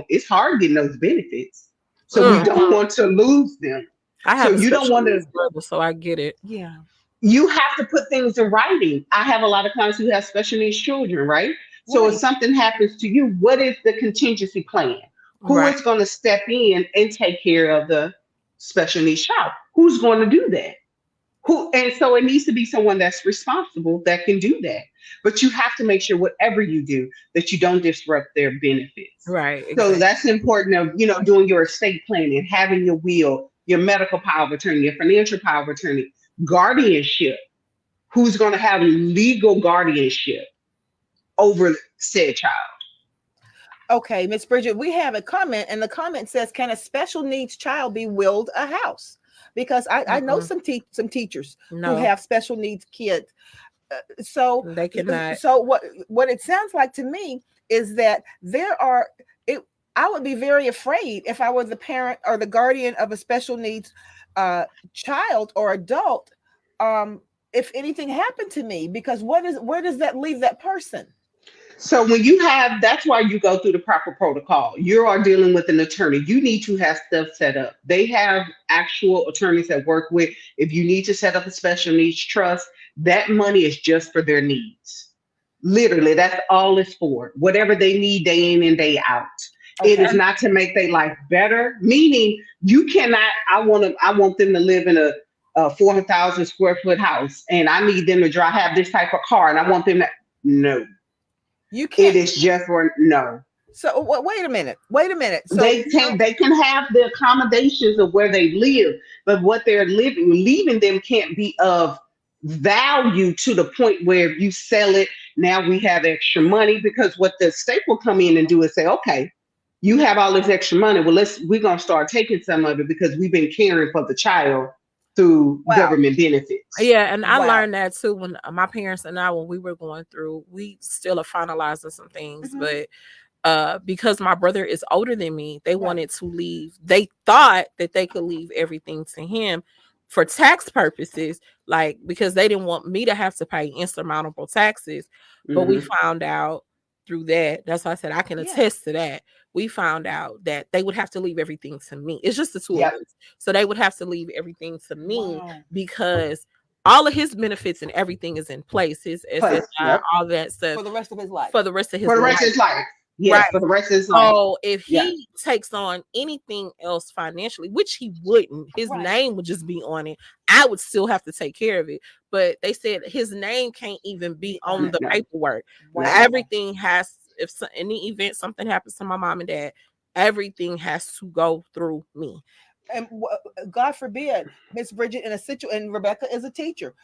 Speaker 3: it's hard getting those benefits. So we
Speaker 2: Mm.
Speaker 3: don't want to lose them.
Speaker 2: I
Speaker 3: So
Speaker 2: have a
Speaker 3: you don't
Speaker 2: special
Speaker 3: want to
Speaker 2: needs brother, so I get it.
Speaker 1: Yeah.
Speaker 3: you have to put things in writing. I have a lot of clients who have special needs children, right? So if
Speaker 1: Right.
Speaker 3: something happens to you, what is the contingency plan? Who
Speaker 2: Right.
Speaker 3: is going to step in and take care of the special needs child? Who's going to do that? Who? And so it needs to be someone that's responsible that can do that. But you have to make sure whatever you do that you don't disrupt their benefits.
Speaker 2: Right.
Speaker 3: So
Speaker 2: Exactly.
Speaker 3: that's important of doing your estate planning, having your will, your medical power of attorney, your financial power of attorney, guardianship, who's going to have legal guardianship over said child.
Speaker 1: Okay, Miss Bridget, we have a comment, and the comment says, "Can a special needs child be willed a house?" Because I know
Speaker 2: Mm-mm.
Speaker 1: some teachers who
Speaker 2: No,
Speaker 1: have special needs kids. So
Speaker 2: they cannot.
Speaker 1: so what it sounds like to me is that there are it. I would be very afraid if I were the parent or the guardian of a special needs child or adult. Um, if anything happened to me, because where does that leave that person?
Speaker 3: So when you have, that's why you go through the proper protocol. You are dealing with an attorney. You need to have stuff set up. They have actual attorneys that work with. If you need to set up a special needs trust, that money is just for their needs. Literally, that's all it's for. Whatever they need day in and day out. It
Speaker 1: Okay.
Speaker 3: is not to make their life better. Meaning, you cannot. I want them to live in a 4,000 square foot house, and I need them to drive have this type of car, and I want them to. No,
Speaker 1: You
Speaker 3: it
Speaker 1: can't.
Speaker 3: is just for no.
Speaker 1: So wait a minute. Wait a minute. So
Speaker 3: They can have the accommodations of where they live, but what they're leaving them can't be of value to the point where if you sell it, now we have extra money because what the state will come in and do is say, okay, you have all this extra money. Well, we're gonna start taking some of it because we've been caring for the child through
Speaker 1: wow,
Speaker 3: government benefits.
Speaker 2: Yeah, and I
Speaker 1: wow.
Speaker 2: learned that too when my parents and I, when we were going through, we still are finalizing some things,
Speaker 1: Mhm.
Speaker 2: but because my brother is older than me, they
Speaker 1: Right.
Speaker 2: wanted to leave. They thought that they could leave everything to him for tax purposes, like because they didn't want me to have to pay insurmountable taxes. But we
Speaker 3: Hmm.
Speaker 2: found out through that. That's why I said I can
Speaker 1: Yeah.
Speaker 2: attest to that. We found out that they would have to leave everything to me. It's just the two of
Speaker 3: Yep.
Speaker 2: us. So they would have to leave everything to me
Speaker 1: Wow.
Speaker 2: because all of his benefits and everything is in place. His
Speaker 3: Plus,
Speaker 2: SSI,
Speaker 3: yep.
Speaker 2: all that stuff
Speaker 1: For the rest of his life.
Speaker 2: for the rest of
Speaker 3: For
Speaker 2: his
Speaker 3: the
Speaker 2: life.
Speaker 3: rest of his life.
Speaker 2: Right.
Speaker 3: Yes, for the rest of his life.
Speaker 2: So if
Speaker 3: Yeah.
Speaker 2: he takes on anything else financially, which he wouldn't, his
Speaker 1: Right.
Speaker 2: name would just be on it. I would still have to take care of it. But they said his name can't even be on
Speaker 3: No,
Speaker 2: the
Speaker 3: no,
Speaker 2: paperwork.
Speaker 3: no.
Speaker 1: Wow.
Speaker 2: Everything has, if in the event something happens to my mom and dad, everything has to go through me.
Speaker 1: And God forbid, Miss Bridget, and Rebecca is a teacher.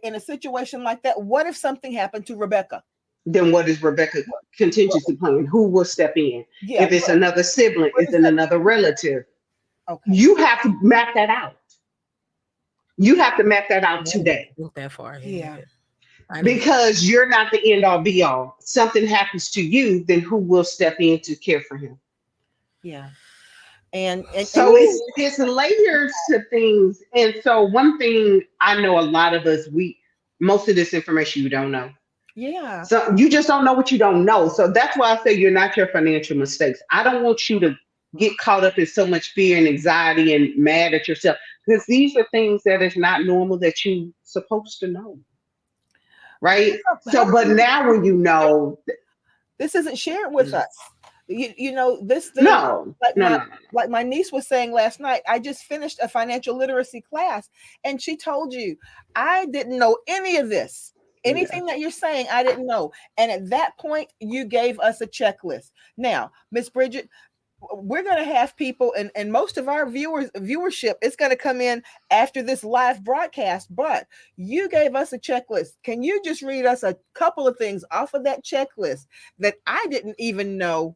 Speaker 1: In a situation like that, what if something happened to Rebecca?
Speaker 3: Then what is Rebecca
Speaker 1: What,
Speaker 3: contingency plan? Who will step in?
Speaker 1: yeah.
Speaker 3: If it's another sibling,
Speaker 1: What
Speaker 3: it's
Speaker 1: does that
Speaker 3: another relative.
Speaker 1: Okay.
Speaker 3: You have to map that out. You have to map that
Speaker 2: I
Speaker 3: out
Speaker 2: didn't even
Speaker 3: today
Speaker 2: think that far
Speaker 1: Yeah.
Speaker 2: ahead. I didn't.
Speaker 3: because you're not the end all be all. Something happens to you, then who will step in to care for him?
Speaker 1: Yeah. And
Speaker 3: So
Speaker 1: these,
Speaker 3: it's layers to things. And so one thing I know a lot of us, we most of this information you don't know.
Speaker 1: yeah.
Speaker 3: So you just don't know what you don't know. So that's why I say you're not your financial mistakes. I don't want you to get caught up in so much fear and anxiety and mad at yourself, because these are things that is not normal that you supposed to know. Right.
Speaker 1: How
Speaker 3: So but
Speaker 1: come
Speaker 3: now when you know,
Speaker 1: this isn't shared with us? You know, this thing,
Speaker 3: no,
Speaker 1: like
Speaker 3: no,
Speaker 1: my
Speaker 3: no, no,
Speaker 1: like my niece was saying last night, I just finished a financial literacy class, and she told you, I didn't know any of this.
Speaker 3: no. Yeah.
Speaker 1: Anything that you're saying, I didn't know. And at that point, you gave us a checklist. Now, Miss Bridget, we're going to have people, and most of our viewership is going to come in after this live broadcast, but you gave us a checklist. Can you just read us a couple of things off of that checklist that I didn't even know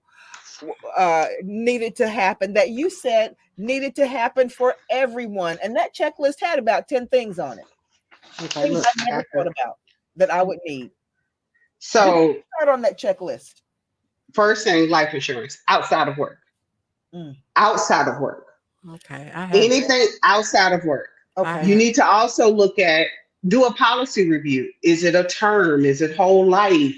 Speaker 1: needed to happen, that you said needed to happen for everyone? And that checklist had about 10 things on it,
Speaker 3: Okay.
Speaker 1: things
Speaker 3: Look,
Speaker 1: I
Speaker 3: I
Speaker 1: never
Speaker 3: got
Speaker 1: thought
Speaker 3: that.
Speaker 1: about that I would need. Just
Speaker 3: So
Speaker 1: start on that checklist.
Speaker 3: first thing, life insurance outside of work.
Speaker 1: Mm,
Speaker 3: Outside of work.
Speaker 2: Okay, I have.
Speaker 3: Anything outside of work.
Speaker 2: I
Speaker 1: okay.
Speaker 3: You
Speaker 2: have.
Speaker 3: need to also look at, do a policy review. Is it a term? Is it whole life?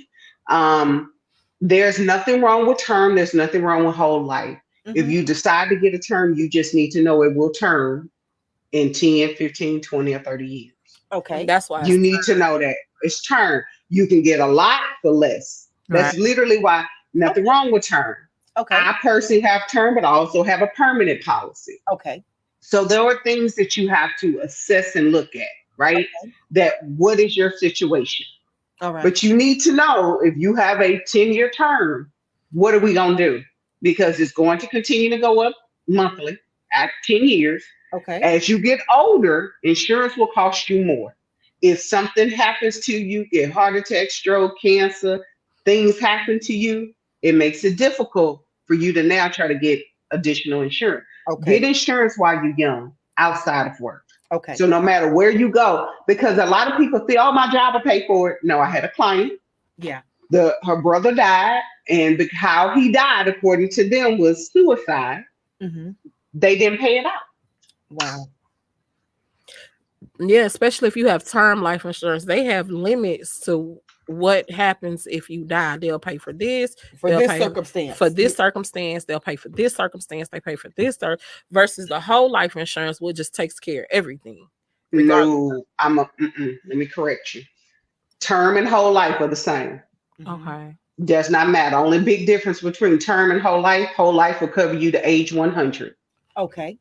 Speaker 3: Um, there's nothing wrong with term. There's nothing wrong with whole life. If
Speaker 1: Hmm.
Speaker 3: you decide to get a term, you just need to know it will term in 10, 15, 20, or 30 years.
Speaker 1: Okay.
Speaker 2: That's why
Speaker 3: You
Speaker 2: it's
Speaker 3: need to know that it's term. You can get a lot for less.
Speaker 2: right.
Speaker 3: That's literally why nothing
Speaker 1: Okay.
Speaker 3: wrong with term.
Speaker 1: Okay.
Speaker 3: I personally have term, but I also have a permanent policy.
Speaker 1: Okay.
Speaker 3: So there are things that you have to assess and look at, right?
Speaker 1: Okay.
Speaker 3: That what is your situation?
Speaker 1: All right.
Speaker 3: But you need to know if you have a 10-year term, what are we going to do? Because it's going to continue to go up monthly at 10 years.
Speaker 1: Okay.
Speaker 3: As you get older, insurance will cost you more. If something happens to you, get heart attack, stroke, cancer, things happen to you, it makes it difficult for you to now try to get additional insurance. Get
Speaker 1: Okay.
Speaker 3: insurance while you're young, outside of work.
Speaker 1: Okay.
Speaker 3: So no matter where you go, because a lot of people say, "Oh, my job will pay for it." No, I had a client.
Speaker 1: Yeah.
Speaker 3: Her brother died, and how he died, according to them, was suicide.
Speaker 1: Hmm.
Speaker 3: They didn't pay it out.
Speaker 1: Wow.
Speaker 2: Yeah, especially if you have term life insurance, they have limits to what happens if you die. They'll pay for this,
Speaker 1: For
Speaker 2: they'll
Speaker 1: this
Speaker 2: pay for
Speaker 1: circumstance.
Speaker 2: this circumstance, they'll pay for this circumstance, they pay for this versus the whole life insurance, which just takes care of everything, regardless.
Speaker 3: No, let me correct you. Term and whole life are the same.
Speaker 1: Hmm.
Speaker 2: Okay.
Speaker 3: Does not matter. Only big difference between term and whole life will cover you to age 100.
Speaker 1: Okay.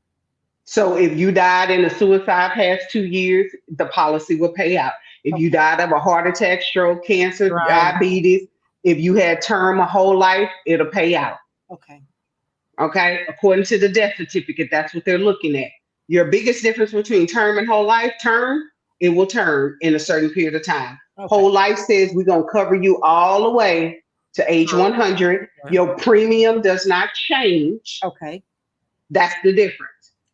Speaker 3: So if you died in a suicide past 2 years, the policy will pay out. If you
Speaker 1: Okay.
Speaker 3: died of a heart attack, stroke, cancer,
Speaker 2: Right.
Speaker 3: diabetes, if you had term a whole life, it'll pay out.
Speaker 1: Okay.
Speaker 3: Okay. According to the death certificate, that's what they're looking at. Your biggest difference between term and whole life, term, it will term in a certain period of time.
Speaker 1: Okay.
Speaker 3: Whole life says we're going to cover you all the way to age
Speaker 2: True.
Speaker 3: 100.
Speaker 2: Yeah.
Speaker 3: Your premium does not change.
Speaker 1: Okay.
Speaker 3: That's the difference.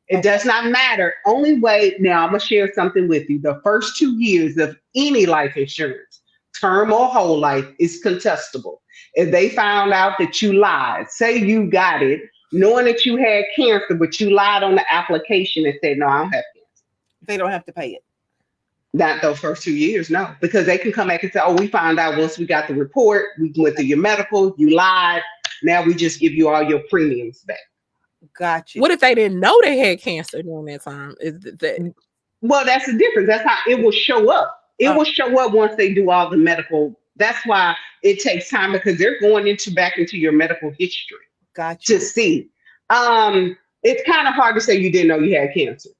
Speaker 3: It
Speaker 1: Okay.
Speaker 3: does not matter. Only way, now I'm going to share something with you. The first 2 years of any life insurance, term or whole life, is contestable. If they found out that you lied, say you got it, knowing that you had cancer, but you lied on the application and said, no, I don't have cancer.
Speaker 1: They don't have to pay it.
Speaker 3: Not those first 2 years, no, because they can come back and say, oh, we found out once we got the report, we went through your medical, you lied. Now we just give you all your premiums back.
Speaker 1: Got you.
Speaker 2: What if they didn't know they had cancer during that time? Is that
Speaker 3: Well, that's the difference. That's how it will show up. It
Speaker 2: uh,
Speaker 3: will show up once they do all the medical. That's why it takes time, because they're going into back into your medical history
Speaker 1: Got
Speaker 3: to
Speaker 1: you.
Speaker 3: see. It's kind of hard to say you didn't know you had cancer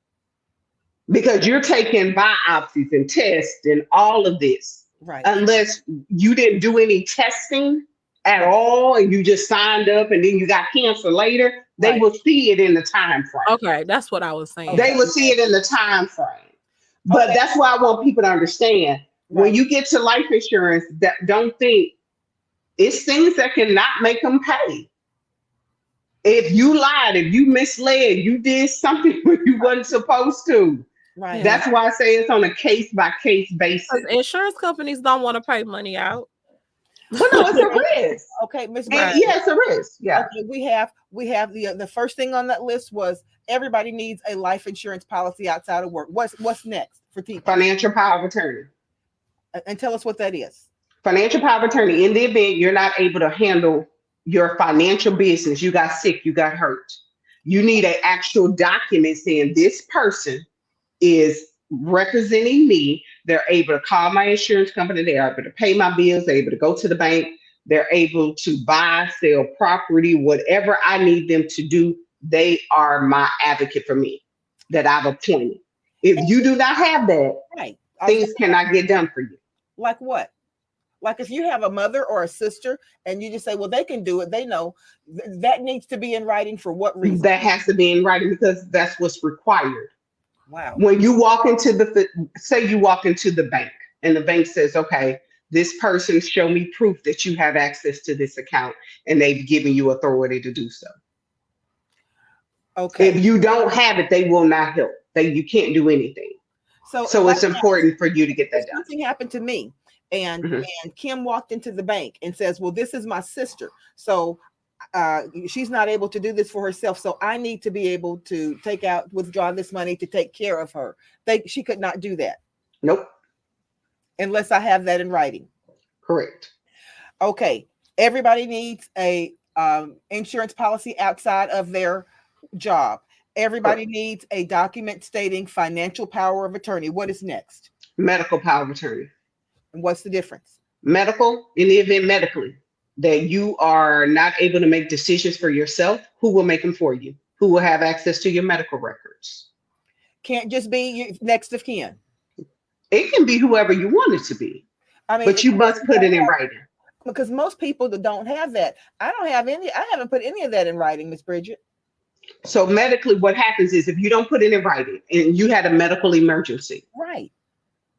Speaker 3: because you're taking biopsies and tests and all of this.
Speaker 1: Right.
Speaker 3: Unless you didn't do any testing at all and you just signed up and then you got cancer later, they
Speaker 1: Right.
Speaker 3: will see it in the time frame.
Speaker 2: okay? That's what I was saying.
Speaker 1: Okay.
Speaker 3: They will see it in the time frame. But
Speaker 1: Okay.
Speaker 3: that's why I want people to understand when
Speaker 1: Right.
Speaker 3: you get to life insurance, that don't think it's things that cannot make them pay. If you lied, if you misled, you did something when you wasn't supposed to.
Speaker 1: Right.
Speaker 2: Yeah,
Speaker 3: That's why I say it's on a case by case
Speaker 2: because
Speaker 3: basis.
Speaker 2: insurance companies don't want to pay money out.
Speaker 3: But no, it's a risk.
Speaker 1: Okay, Miss
Speaker 3: And
Speaker 1: Bridget.
Speaker 2: Right.
Speaker 3: yeah, it's a risk. Yeah.
Speaker 1: Okay, we have the first thing on that list was everybody needs a life insurance policy outside of work. What's next for teachers?
Speaker 3: Financial power of attorney.
Speaker 1: And tell us what that is.
Speaker 3: Financial power of attorney. In the event you're not able to handle your financial business, you got sick, you got hurt. You need an actual document saying this person is representing me. They're able to call my insurance company. They're able to pay my bills. They're able to go to the bank. They're able to buy, sell property, whatever I need them to do. They are my advocate for me that I've appointed. If you do not have that,
Speaker 1: Right.
Speaker 3: things cannot get done for you.
Speaker 1: Like what? Like if you have a mother or a sister and you just say, well, they can do it, they know that needs to be in writing for what reason?
Speaker 3: That has to be in writing because that's what's required.
Speaker 1: Wow.
Speaker 3: When you walk into say you walk into the bank and the bank says, okay, this person show me proof that you have access to this account and they've given you authority to do so.
Speaker 1: Okay.
Speaker 3: If you don't have it, they will not help. You can't do anything. So
Speaker 1: like
Speaker 3: it's important for you to get that done.
Speaker 1: something happened to me and Kim walked into the bank and says, well, this is my sister. So she's not able to do this for herself. So I need to be able to withdraw this money to take care of her. She could not do that.
Speaker 3: Nope.
Speaker 1: Unless I have that in writing.
Speaker 3: Correct.
Speaker 1: Okay. Everybody needs a insurance policy outside of their job. Everybody needs a document stating financial power of attorney. What is next?
Speaker 3: Medical power of attorney.
Speaker 1: And what's the difference?
Speaker 3: Medical, in the event medically, that you are not able to make decisions for yourself, who will make them for you? Who will have access to your medical records?
Speaker 1: Can't just be next of kin.
Speaker 3: It can be whoever you want it to be.
Speaker 1: I mean,
Speaker 3: but you must put it in writing.
Speaker 1: Because most people that don't have that, I haven't put any of that in writing, Miss Bridget.
Speaker 3: So medically, what happens is if you don't put it in writing and you had a medical emergency,
Speaker 1: right,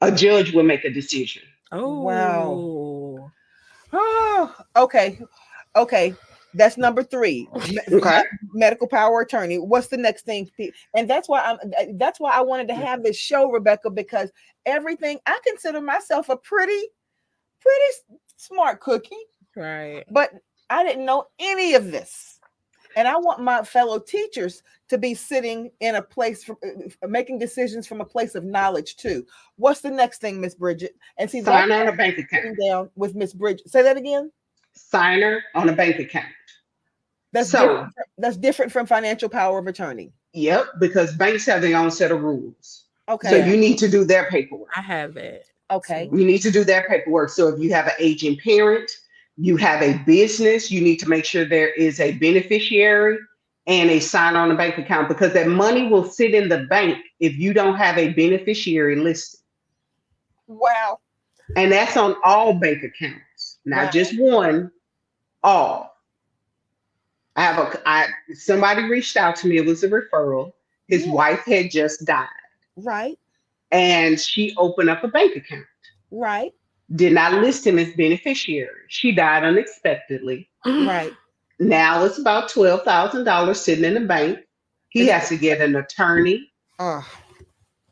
Speaker 3: a judge will make a decision.
Speaker 2: Oh,
Speaker 1: wow. Oh, okay. That's number 3.
Speaker 3: Okay.
Speaker 1: Medical power attorney. What's the next thing? And that's why I wanted to have this show, Rebecca, because everything, I consider myself a pretty smart cookie.
Speaker 2: Right.
Speaker 1: But I didn't know any of this. And I want my fellow teachers to be sitting in a place making decisions from a place of knowledge too. What's the next thing, Miss Bridget? And see,
Speaker 3: sign on a bank account.
Speaker 1: Down with Miss Bridget. Say that again.
Speaker 3: Signer on a bank account.
Speaker 1: That's different from financial power of attorney.
Speaker 3: Yep, because banks have their own set of rules.
Speaker 1: Okay.
Speaker 3: So you need to do their paperwork.
Speaker 2: I have it.
Speaker 1: Okay.
Speaker 3: You need to do their paperwork. So if you have an aging parent, you have a business, you need to make sure there is a beneficiary and a sign on a bank account because that money will sit in the bank if you don't have a beneficiary listed.
Speaker 1: Wow.
Speaker 3: And that's on all bank accounts, not just one, all. Somebody reached out to me. It was a referral. His wife had just died.
Speaker 1: Right.
Speaker 3: And she opened up a bank account.
Speaker 1: Right.
Speaker 3: Did not list him as beneficiary. She died unexpectedly.
Speaker 1: Right.
Speaker 3: Now it's about $12,000 sitting in the bank. He has to get an attorney.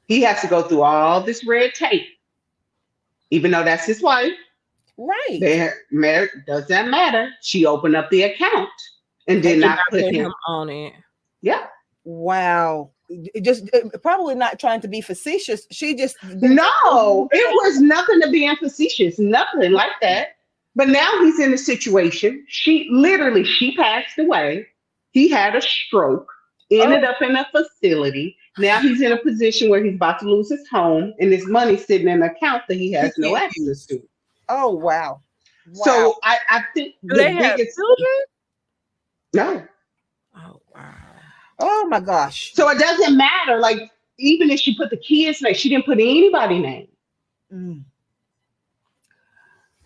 Speaker 3: He has to go through all this red tape, even though that's his wife.
Speaker 1: Right.
Speaker 3: Doesn't matter. She opened up the account and did not put him
Speaker 2: on it.
Speaker 3: Yeah.
Speaker 1: Wow. Just probably not trying to be facetious. She just
Speaker 3: no, it was nothing to be facetious, nothing like that. But now he's in a situation. She passed away. He had a stroke, ended up in a facility. Now he's in a position where he's about to lose his home and his money sitting in an account that he has no access to.
Speaker 1: Oh wow.
Speaker 3: So I think
Speaker 2: they have children?
Speaker 3: No.
Speaker 2: Oh wow.
Speaker 1: Oh my gosh.
Speaker 3: So it doesn't matter. Like, even if she put the kids' name, she didn't put anybody's name.
Speaker 1: Mm.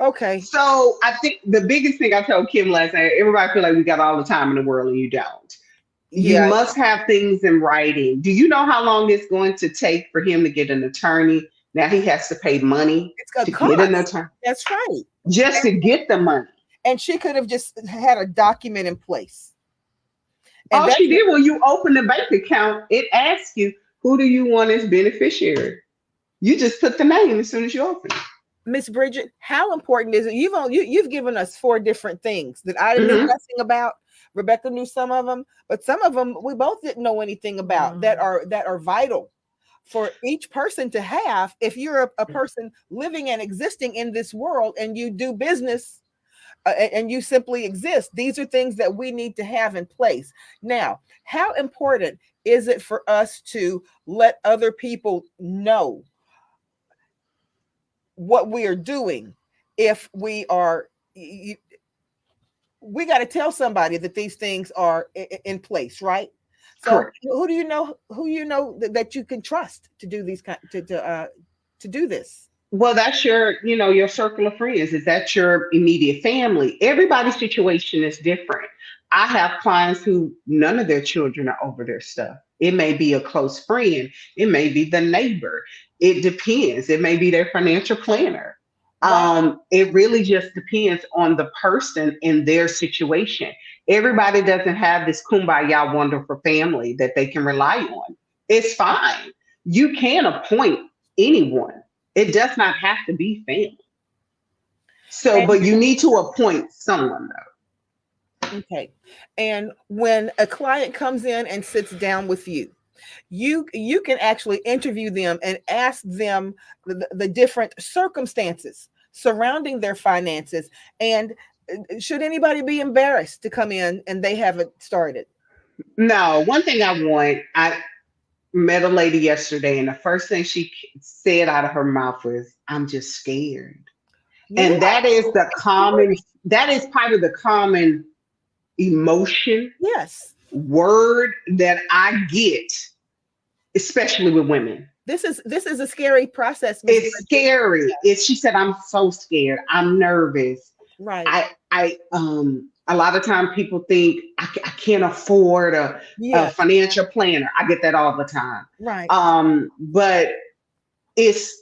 Speaker 1: Okay.
Speaker 3: So I think the biggest thing I told Kim last night, everybody feel like we got all the time in the world and you don't. You must have things in writing. Do you know how long it's going to take for him to get an attorney? Now he has to pay money to get an attorney.
Speaker 1: That's right.
Speaker 3: Just to get the money.
Speaker 1: And she could have just had a document in place.
Speaker 3: And all she did when you open the bank account, it asks you, who do you want as beneficiary? You just put the name as soon as you open it.
Speaker 1: Miss Bridget, how important is it? You've given us four different things that I knew
Speaker 3: Hmm.
Speaker 1: nothing about. Rebecca knew some of them, but some of them we both didn't know anything about that are vital for each person to have if you're a person living and existing in this world and you do business and you simply exist. These are things that we need to have in place. Now, how important is it for us to let other people know what we are doing if we are we got to tell somebody that these things are in place, right? So
Speaker 3: Correct.
Speaker 1: who you know that you can trust to do these kind to do this?
Speaker 3: Well, that's your circle of friends. Is that your immediate family? Everybody's situation is different. I have clients who none of their children are over their stuff. It may be a close friend. It may be the neighbor. It depends. It may be their financial planner.
Speaker 1: Right.
Speaker 3: It really just depends on the person and their situation. Everybody doesn't have this kumbaya wonderful family that they can rely on. It's fine. You can appoint anyone. It does not have to be family. So,
Speaker 1: And
Speaker 3: but you need to appoint someone though.
Speaker 1: okay. And when a client comes in and sits down with you, you can actually interview them and ask them the different circumstances surrounding their finances. And should anybody be embarrassed to come in and they haven't started?
Speaker 3: No, one thing I met a lady yesterday, and the first thing she said out of her mouth was, "I'm just scared."
Speaker 1: Yeah,
Speaker 3: And that is part of the common emotion
Speaker 1: yes.
Speaker 3: word that I get, especially with women.
Speaker 1: This is a scary process, Miss
Speaker 3: It's
Speaker 1: Bridget.
Speaker 3: scary. She said, "I'm so scared. I'm nervous.
Speaker 1: Right.
Speaker 3: I a lot of time people think I can't afford a
Speaker 1: Yes.
Speaker 3: financial planner. I get that all the time.
Speaker 1: Right.
Speaker 3: But it's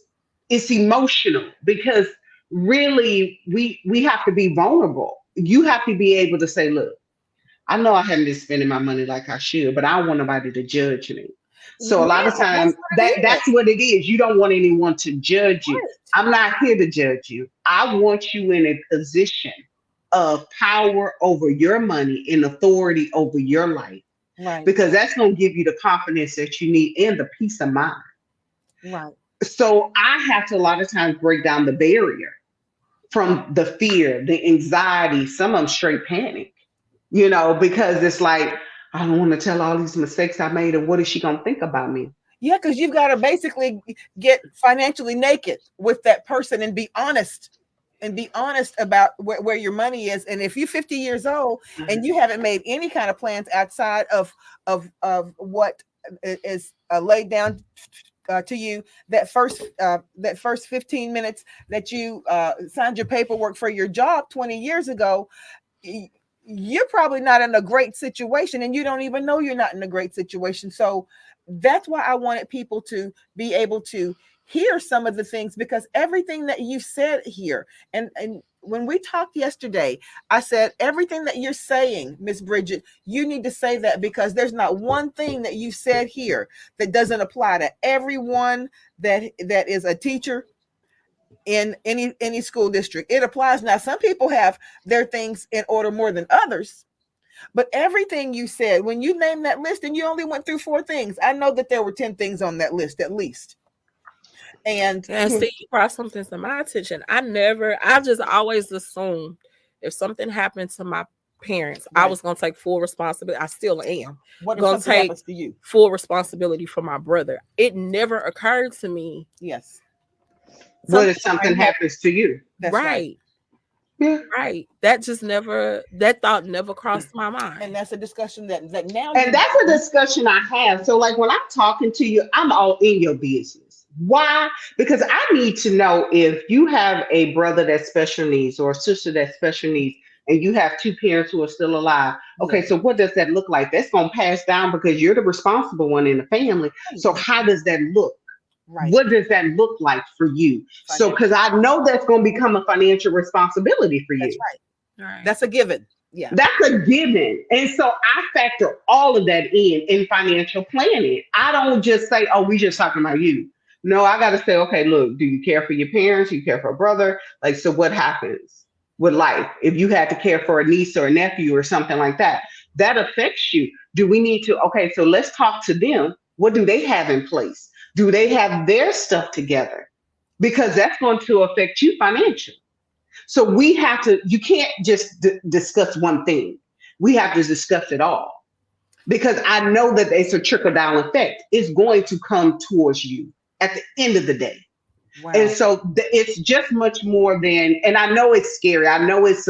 Speaker 3: it's emotional because really we have to be vulnerable. You have to be able to say, look, I know I haven't been spending my money like I should, but I don't want nobody to judge me. So a lot of
Speaker 1: Yeah, that's
Speaker 3: times
Speaker 1: what it
Speaker 3: that's
Speaker 1: is.
Speaker 3: what it is. You don't want anyone to judge you.
Speaker 1: Right.
Speaker 3: I'm not here to judge you. I want you in a position of power over your money and authority over your life
Speaker 1: Right.
Speaker 3: because that's going to give you the confidence that you need and the peace of mind.
Speaker 1: Right.
Speaker 3: So I have to a lot of times break down the barrier from the fear, the anxiety, some of them straight panic, because it's like, I don't want to tell all these mistakes I made, and what is she gonna think about me?
Speaker 1: Yeah, because you've got to basically get financially naked with that person and be honest about where your money is. And if you're 50 years old and you haven't made any kind of plans outside of what is laid down to you that first 15 minutes that you signed your paperwork for your job 20 years ago, you're probably not in a great situation and you don't even know you're not in a great situation. So that's why I wanted people to be able to hear some of the things, because everything that you said here, and when we talked yesterday, I said everything that you're saying, Miss Bridget, you need to say that, because there's not one thing that you said here that doesn't apply to everyone that is a teacher in any school district. It applies. Now some people have their things in order more than others, but everything you said, when you named that list and you only went through four things, I know that there were 10 things on that list at least. And
Speaker 2: And see, you brought something to my attention. I just always assumed if something happened to my parents, I
Speaker 1: right,
Speaker 2: was going to take full responsibility. I still am
Speaker 1: what if
Speaker 2: going to
Speaker 1: something
Speaker 2: take
Speaker 1: happens to you?
Speaker 2: full responsibility for my brother. It never occurred to me.
Speaker 1: Yes,
Speaker 3: What
Speaker 2: Something
Speaker 3: if something
Speaker 2: might happen.
Speaker 3: happens to you?
Speaker 1: that's right.
Speaker 2: Right.
Speaker 3: Yeah.
Speaker 2: Right. That thought never crossed my
Speaker 1: And
Speaker 2: mind.
Speaker 1: that's a discussion that now
Speaker 3: And that's a discussion I have. So, like when I'm talking to you, I'm all in your business. Why? Because I need to know if you have a brother that's special needs or a sister that's special needs, and you have two parents who are still alive. Okay,
Speaker 1: yes,
Speaker 3: so what does that look like? That's going to pass down because you're the responsible one in the family.
Speaker 1: right,
Speaker 3: So, how does that look?
Speaker 1: right,
Speaker 3: What does that look like for you? So,
Speaker 1: financial,
Speaker 3: because I know that's going to become a financial responsibility for
Speaker 1: that's
Speaker 3: you.
Speaker 1: right,
Speaker 2: Right.
Speaker 1: that's a given. Yeah,
Speaker 3: That's a given. And so I factor all of that in financial planning. I don't just say, oh, we just talking about you. No, I got to say, okay, look, do you care for your parents? Do you care for a brother? Like, so what happens with life? If you had to care for a niece or a nephew or something like that, that affects you. Do we need to, okay, so let's talk to them. What do they have in place? Do they have their stuff together? Because that's going to affect you financially. So we have to, you can't just discuss one thing. We have to discuss it all because I know that it's a trickle down effect. It's going to come towards you at the end of the day. And
Speaker 1: Wow.
Speaker 3: so it's just much more than, and I know it's scary. I know it's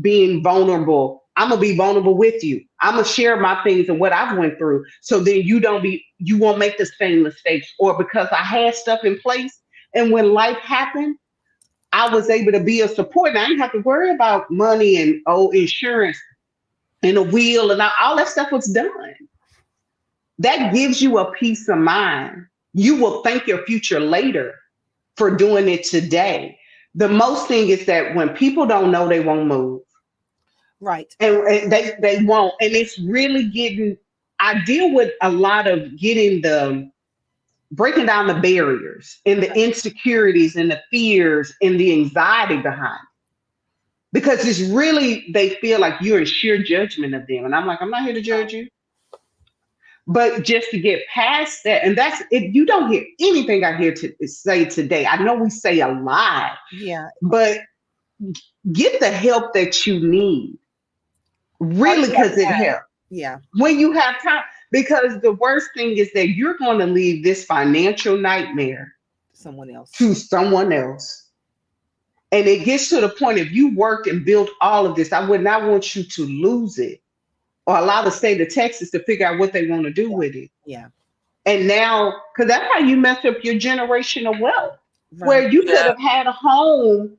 Speaker 3: being vulnerable. I'm gonna be vulnerable with you. I'm gonna share my things and what I've went through. So then you won't make the same mistakes. Or because I had stuff in place, and when life happened, I was able to be a support. And I didn't have to worry about money and insurance and a wheel and all that stuff was done. That gives you a peace of mind. You will thank your future later for doing it today. The most thing is that when people don't know, they won't move.
Speaker 1: Right.
Speaker 3: And they won't. And it's really getting, I deal with a lot of getting the breaking down the barriers and the insecurities and the fears and the anxiety behind it. Because it's really, they feel like you're in sheer judgment of them. And I'm like, I'm not here to judge you. But just to get past that, and that's if you don't hear anything I hear to say today. I know we say a lot,
Speaker 1: Yeah.
Speaker 3: but get the help that you need,
Speaker 1: While
Speaker 3: really,
Speaker 1: you have
Speaker 3: because it
Speaker 1: time.
Speaker 3: helps
Speaker 1: Yeah.
Speaker 3: when you have time. Because the worst thing is that you're going to leave this financial nightmare
Speaker 1: Someone else.
Speaker 3: to someone else. And it gets to the point if you worked and built all of this, I would not want you to lose it or allow the state of Texas to figure out what they want to do with it.
Speaker 1: Yeah.
Speaker 3: And now, because that's how you mess up your generational wealth,
Speaker 1: Right.
Speaker 3: where you could
Speaker 2: Yeah.
Speaker 3: have had a home,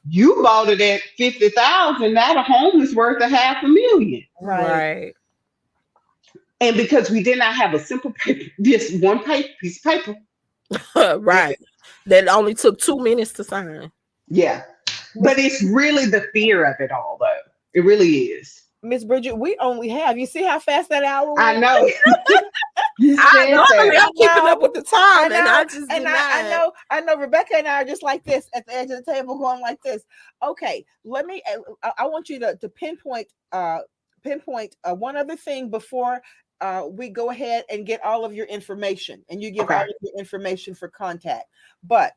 Speaker 3: you bought it at 50,000. Now the home is worth a half a million.
Speaker 1: Right.
Speaker 2: Right.
Speaker 3: And because we did not have a simple paper, just one piece of paper.
Speaker 2: Right. That only took 2 minutes to sign.
Speaker 3: Yeah.
Speaker 1: Miss
Speaker 3: But it's really the fear of it all, though. It really is.
Speaker 1: Miss Bridget, we only have. You see how fast that hour
Speaker 3: I
Speaker 1: went?
Speaker 3: know. You
Speaker 2: I
Speaker 3: said
Speaker 2: normally
Speaker 3: that.
Speaker 2: I'm keeping
Speaker 1: know.
Speaker 2: up with the
Speaker 1: I
Speaker 2: time, and
Speaker 1: know,
Speaker 2: I just
Speaker 1: and
Speaker 2: did
Speaker 1: I
Speaker 2: not.
Speaker 1: know, I know. Rebecca and I are just like this at the edge of the table, going like this. Okay, let me. I want you to pinpoint one other thing before we go ahead and get all of your information, and you give all
Speaker 3: Okay.
Speaker 1: of your information for contact. But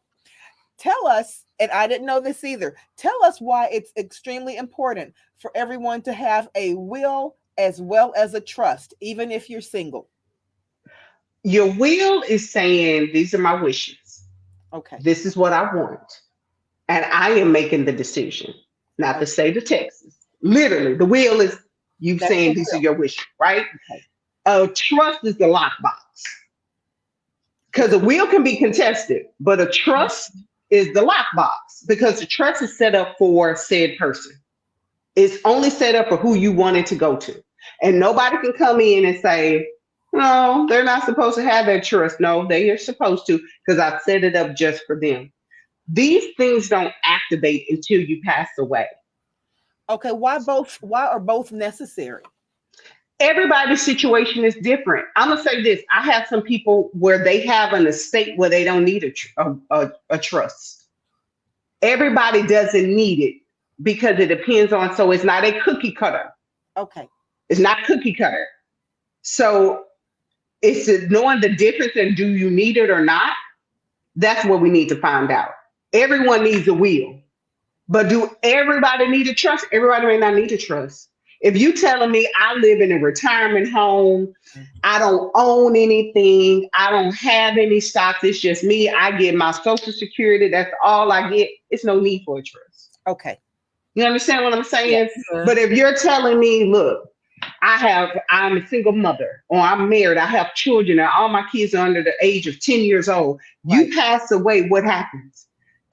Speaker 1: tell us, and I didn't know this either. Tell us why it's extremely important for everyone to have a will as well as a trust, even if you're single.
Speaker 3: Your will is saying, these are my wishes.
Speaker 1: Okay.
Speaker 3: This is what I want. And I am making the decision, not the
Speaker 1: Okay.
Speaker 3: state of Texas. Literally, the will is you
Speaker 1: That's the
Speaker 3: saying these are
Speaker 1: will.
Speaker 3: your wishes, right?
Speaker 1: Okay.
Speaker 3: Trust is the lockbox because
Speaker 1: It's
Speaker 3: a will can be contested, but a trust is the lockbox because the trust is set up for said person. It's only set up for who you want it to go to. And nobody can come in and say, no, they're not supposed to have that trust. No, they are supposed to because I set it up just for them. These things don't activate until you pass away.
Speaker 1: okay. Why both? Why are both necessary?
Speaker 3: Everybody's situation is different. I'm gonna say this: I have some people where they have an estate where they don't need a trust. Everybody doesn't need it because it depends on. So it's not a cookie cutter.
Speaker 1: Okay.
Speaker 3: It's not cookie cutter. So it's knowing the difference and do you need it or not. That's what we need to find out. Everyone needs a will. But do everybody need a trust? Everybody may not need a trust. If you telling me I live in a retirement home, I don't own anything, I don't have any stocks, it's just me, I get my social security, that's all I get, it's no need for a trust.
Speaker 1: Okay.
Speaker 3: You understand what I'm
Speaker 1: Yeah.
Speaker 3: saying?
Speaker 2: Yeah.
Speaker 3: But if you're telling me, look, I'm a single mother or I'm married, I have children, and all my kids are under the age of 10 years old,
Speaker 1: Right.
Speaker 3: you pass away, what happens?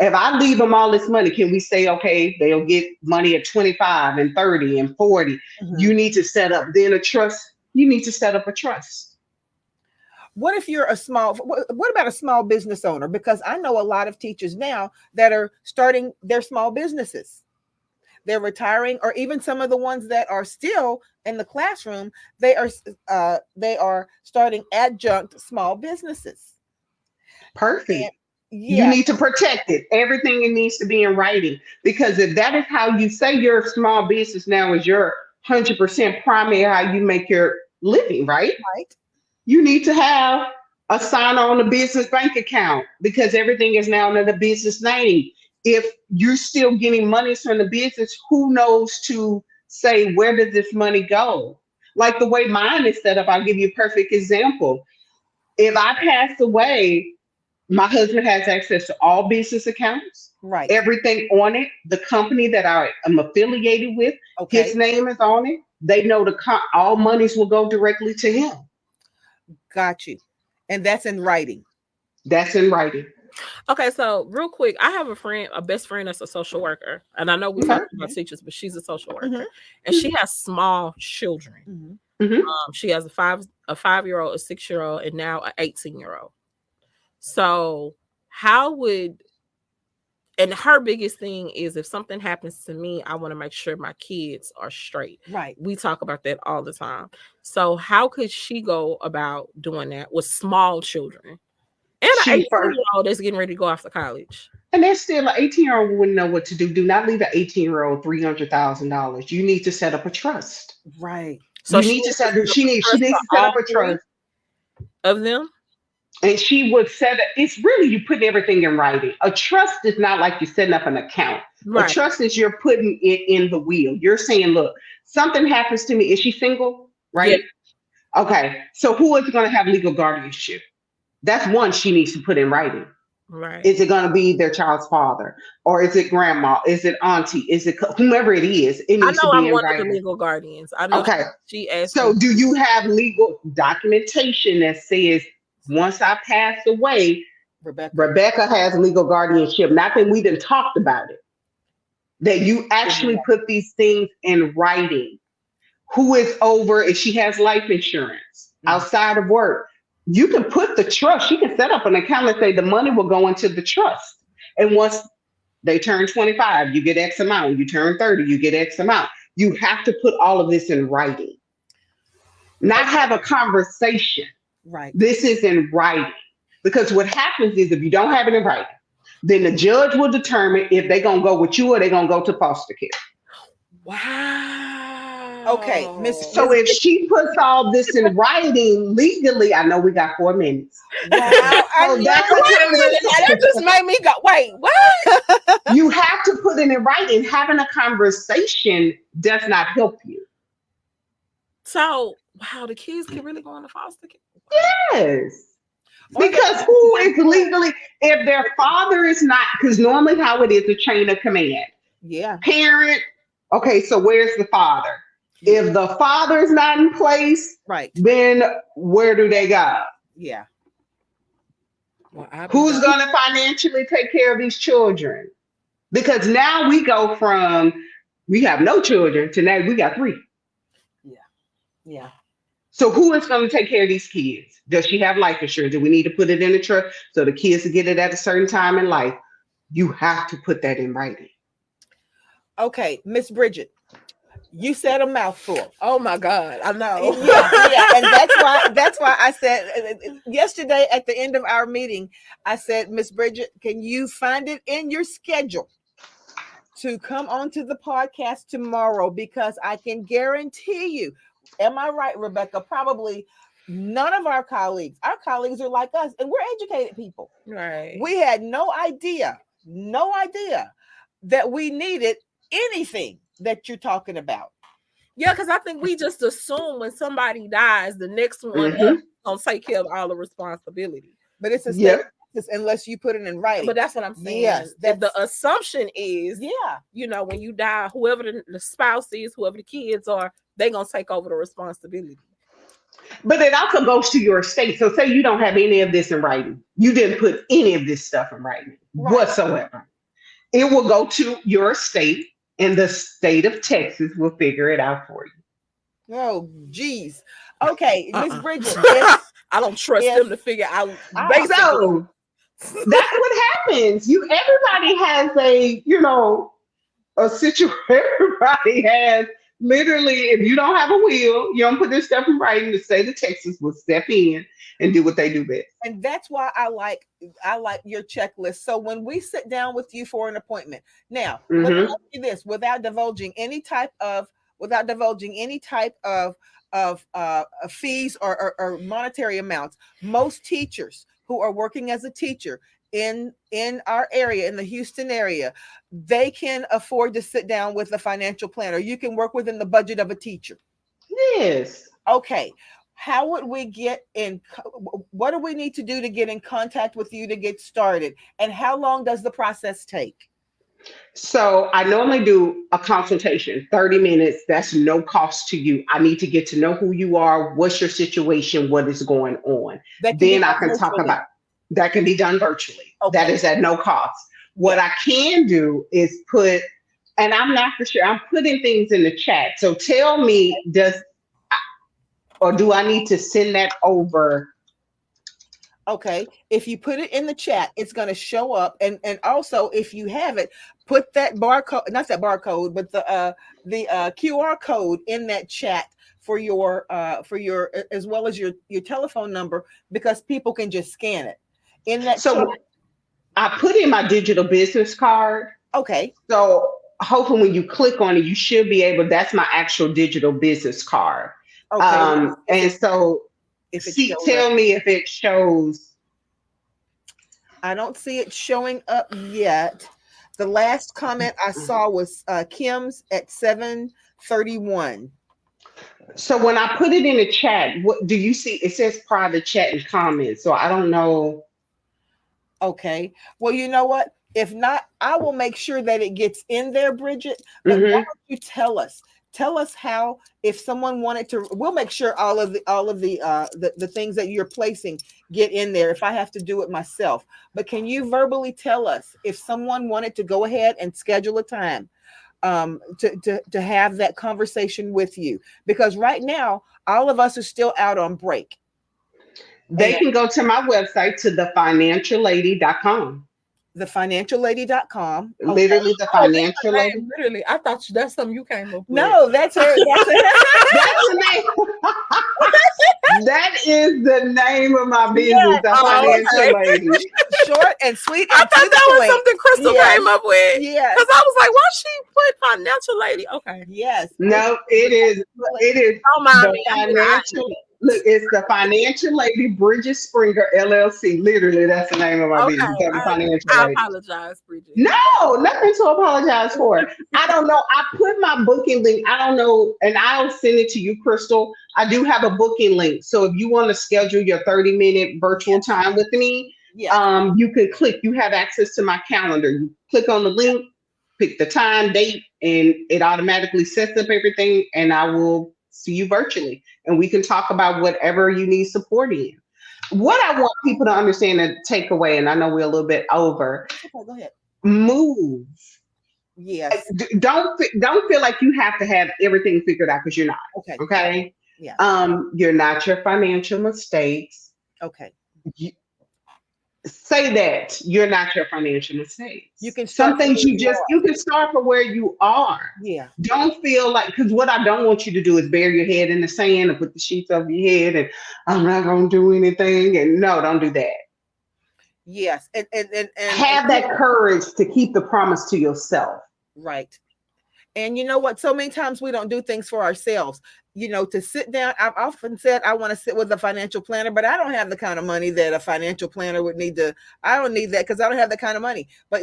Speaker 3: If I leave them all this money, can we say, okay, they'll get money at 25 and 30 and 40?
Speaker 1: Mhm.
Speaker 3: You need to set up then a trust. You need to set up a trust.
Speaker 1: What if you're a small? What about a small business owner? Because I know a lot of teachers now that are starting their small businesses. They're retiring, or even some of the ones that are still in the classroom. They are starting adjunct small businesses.
Speaker 3: Perfect.
Speaker 1: And
Speaker 3: You
Speaker 1: yeah,
Speaker 3: need to protect it. Everything it needs to be in writing. Because if that is how you say your small business now is your 100% primary, how you make your living, right?
Speaker 1: right,
Speaker 3: You need to have a sign on the business bank account because everything is now under the business name. If you're still getting monies from the business, who knows to say where does this money go? Like the way mine is set up, I'll give you a perfect example. If I pass away, my husband has access to all business accounts,
Speaker 1: right.
Speaker 3: everything on it. The company that I am affiliated with, his
Speaker 1: Okay,
Speaker 3: name is on it. They know all monies will go directly to him.
Speaker 1: got you. And that's in writing.
Speaker 3: That's in writing.
Speaker 2: Okay, so real quick, I have a friend, a best friend that's a social worker, and I know we
Speaker 3: Okay.
Speaker 2: talked about teachers, but she's a social
Speaker 1: Mm-hmm,
Speaker 2: worker, and she has small children.
Speaker 1: mm-hmm.
Speaker 3: Hmm.
Speaker 2: She has a 5-year-old, a 6-year-old, and now an 18-year-old. So how would and her biggest thing is if something happens to me, I want to make sure my kids are straight.
Speaker 1: Right.
Speaker 2: We talk about that all the time. So how could she go about doing that with small children and an
Speaker 3: She
Speaker 2: 18
Speaker 3: first,
Speaker 2: year old that's getting ready to go off to college?
Speaker 3: and there's still an 18-year-old wouldn't know what to do. Do not leave an 18-year-old $300,000. You need to set up a trust.
Speaker 1: Right.
Speaker 2: So
Speaker 3: You
Speaker 2: she
Speaker 3: need to
Speaker 2: needs to
Speaker 3: set.
Speaker 2: set up a
Speaker 3: She
Speaker 2: trust
Speaker 3: needs
Speaker 2: for
Speaker 3: to set
Speaker 2: all
Speaker 3: up a
Speaker 2: three
Speaker 3: trust,
Speaker 2: of them.
Speaker 3: and she would set. It's really you putting everything in writing. A trust is not like you're setting up an account. A
Speaker 2: Right.
Speaker 3: trust is you're putting it in the wheel. You're saying, look, something happens to me. Is she single?
Speaker 2: Yeah.
Speaker 3: Right. Okay. So who is going to have legal guardianship? That's one she needs to put in writing.
Speaker 2: Right.
Speaker 3: Is it going to be their child's father? Or is it grandma? Is it auntie? Is it whomever it is? It
Speaker 2: I
Speaker 3: needs to
Speaker 2: know
Speaker 3: be
Speaker 2: I'm
Speaker 3: in
Speaker 2: one of the
Speaker 3: writing.
Speaker 2: legal guardians. I know
Speaker 3: Okay.
Speaker 2: she asked me.
Speaker 3: So do you have legal documentation that says once I pass away,
Speaker 1: Rebecca.
Speaker 3: Rebecca has legal guardianship? Not that we didn't talked about it. That you actually put these things in writing. Who is over if she has life insurance
Speaker 1: Mm.
Speaker 3: outside of work? You can put the trust. She can set up an account and say the money will go into the trust. And once they turn 25, you get X amount. When you turn 30, you get X amount. You have to put all of this in writing, not have a conversation.
Speaker 1: Right.
Speaker 3: This is in writing. Because what happens is if you don't have it in writing, then the judge will determine if they're going to go with you or they're going to go to foster care.
Speaker 1: Okay,
Speaker 2: Wow.
Speaker 3: So if she puts all this in writing legally, I know we got 4 minutes.
Speaker 1: Wow, I
Speaker 3: So that's
Speaker 1: know.
Speaker 3: a
Speaker 2: Wait a minute. Now that just made me go, wait, what?
Speaker 3: you have to put it in writing. Having a conversation does not help you.
Speaker 2: So, wow, the kids can really go into foster care.
Speaker 3: Yes.
Speaker 1: Or
Speaker 3: Because
Speaker 1: they-
Speaker 3: who is legally, if their father is not, because normally how it is a chain of command.
Speaker 1: Yeah.
Speaker 3: Parent, okay, so where's the father? If the father is not in place,
Speaker 1: Right.
Speaker 3: then where do they go?
Speaker 1: Yeah.
Speaker 2: Well, I'll be
Speaker 3: Who's
Speaker 2: back.
Speaker 3: going to financially take care of these children? Because now we go from we have no children to now we got 3.
Speaker 1: Yeah.
Speaker 3: So who is going to take care of these kids? Does she have life insurance? Do we need to put it in the trust so the kids will get it at a certain time in life? You have to put that in writing.
Speaker 1: Okay, Miss Bridget, you said a mouthful.
Speaker 2: Oh my God, I know.
Speaker 1: Yeah, and that's why I said yesterday at the end of our meeting, I said, Miss Bridget, can you find it in your schedule to come onto the podcast tomorrow? Because I can guarantee you, am I right, Rebecca? Probably none of our colleagues are like us, and we're educated people.
Speaker 2: Right.
Speaker 1: We had no idea that we needed anything that you're talking about.
Speaker 2: Yeah, because I think we just assume when somebody dies, the next one up
Speaker 3: Mm-hmm.
Speaker 2: gonna take care of all the responsibility.
Speaker 1: But it's a state
Speaker 3: Yep.
Speaker 1: practice unless you put it in writing.
Speaker 2: But that's what I'm saying.
Speaker 1: Yes,
Speaker 2: That the assumption is,
Speaker 1: yeah.
Speaker 2: you know, when you die, whoever the spouse is, whoever the kids are, they gonna take over the responsibility.
Speaker 3: But it also goes to your estate. So say you don't have any of this in writing. You didn't put any of this stuff in writing whatsoever. It will go to your estate and the state of Texas will figure it out for you.
Speaker 1: Oh, geez. Okay, Miss Bridget.
Speaker 2: I don't trust them to figure out.
Speaker 3: So that's what happens. Everybody has a situation. Everybody has Literally, if you don't have a will, you don't put this stuff in writing, the state of Texas will step in and do what they do best.
Speaker 1: And that's why I like your checklist. So when we sit down with you for an appointment, now let me
Speaker 3: Hmm.
Speaker 1: ask you this, without divulging any type of fees or monetary amounts. Most teachers who are working as a teacher in our area, in the Houston area, they can afford to sit down with a financial planner. You can work within the budget of a teacher.
Speaker 3: Yes.
Speaker 1: Okay, how would we get in? What do we need to do to get in contact with you to get started? And how long does the process take?
Speaker 3: So I normally do a consultation, 30 minutes. That's no cost to you. I need to get to know who you are, what's your situation, what is going on.
Speaker 1: That can be
Speaker 3: Then I
Speaker 1: done
Speaker 3: can talk
Speaker 1: virtually.
Speaker 3: about that can be done virtually. That
Speaker 1: Okay.
Speaker 3: is at no cost. What
Speaker 1: Yeah.
Speaker 3: I can do is put, and I'm not for sure, I'm putting things in the chat. So tell me, does or do I need to send that over?
Speaker 1: Okay. If you put it in the chat, it's going to show up. And also, if you have it, put that barcode, not that barcode, but the QR code in that chat for your as well as your telephone number, because people can just scan it in that chat.
Speaker 3: So I put in my digital business card.
Speaker 1: Okay.
Speaker 3: So hopefully when you click on it, you should be able, that's my actual digital business card.
Speaker 1: Okay. If
Speaker 3: And
Speaker 1: it
Speaker 3: so
Speaker 1: if it
Speaker 3: see,
Speaker 1: shows up.
Speaker 3: tell me if it shows.
Speaker 1: I don't see it showing up yet. The last comment I saw was Kim's at 7:31.
Speaker 3: So when I put it in the chat, what do you see? It says private chat and comments. So I don't know.
Speaker 1: Okay. Well, you know what? If not, I will make sure that it gets in there, Bridget. But why
Speaker 3: Hmm.
Speaker 1: don't you tell us? Tell us how, if someone wanted to, we'll make sure all of the things that you're placing get in there if I have to do it myself. But can you verbally tell us if someone wanted to go ahead and schedule a time to have that conversation with you? Because right now, all of us are still out on break.
Speaker 3: They can go to my website to thefinanciallady.com.
Speaker 1: Thefinanciallady.com. Okay.
Speaker 3: Literally the
Speaker 2: Oh, that's
Speaker 3: financial
Speaker 2: her
Speaker 3: lady.
Speaker 2: name. Literally, I thought that's something you came up with.
Speaker 1: No, that's her. That's her.
Speaker 3: That's the name. That is the name of my business,
Speaker 1: Yes,
Speaker 3: the
Speaker 2: Oh,
Speaker 1: short,
Speaker 3: financial
Speaker 2: okay.
Speaker 3: lady.
Speaker 1: short and sweet
Speaker 2: I
Speaker 1: and to
Speaker 2: thought
Speaker 1: the
Speaker 2: that was
Speaker 1: point.
Speaker 2: something Crystal
Speaker 1: Yes,
Speaker 2: came up with.
Speaker 1: yes,
Speaker 2: Because I was like, why she put financial lady? Okay.
Speaker 1: yes. It's
Speaker 3: No, it is.
Speaker 1: really
Speaker 3: It is
Speaker 2: Don't mind
Speaker 3: the
Speaker 2: me. I'm getting
Speaker 3: financial. Look, it's the financial lady Bridget Springer LLC. Literally, that's the name of my
Speaker 2: okay.
Speaker 3: business. The financial
Speaker 2: I
Speaker 3: lady.
Speaker 2: apologize, Bridget.
Speaker 3: No, nothing to apologize for. I don't know. I put my booking link. I don't know, and I'll send it to you, Crystal. I do have a booking link. So if you want to schedule your 30-minute virtual
Speaker 1: yes,
Speaker 3: time with me,
Speaker 1: yes.
Speaker 3: you could click. You have access to my calendar. You click on the link, pick the time, date, and it automatically sets up everything. And I will see you virtually, and we can talk about whatever you need support in. What I want people to understand and take away, and I know we're a little bit over,
Speaker 1: It's okay. Go ahead.
Speaker 3: move.
Speaker 1: Yes.
Speaker 3: Don't feel like you have to have everything figured out because you're not.
Speaker 1: Okay.
Speaker 3: Okay.
Speaker 1: Yeah.
Speaker 3: You're not your financial mistakes.
Speaker 1: Okay.
Speaker 3: You, say that you're not your financial
Speaker 1: You
Speaker 3: mistakes.
Speaker 1: can
Speaker 3: Some
Speaker 1: start from
Speaker 3: things
Speaker 1: where
Speaker 3: you
Speaker 1: you
Speaker 3: just
Speaker 1: are.
Speaker 3: you can start from where you are.
Speaker 1: Yeah.
Speaker 3: Don't feel like, because what I don't want you to do is bury your head in the sand and put the sheets over your head and I'm not gonna do anything. And no, don't do that.
Speaker 1: Yes. And
Speaker 3: Have that courage to keep the promise to yourself.
Speaker 1: right. And you know what? So many times we don't do things for ourselves. To sit down. I've often said I want to sit with a financial planner, but I don't have the kind of money that a financial planner would need to. I don't need that because I don't have that kind of money. But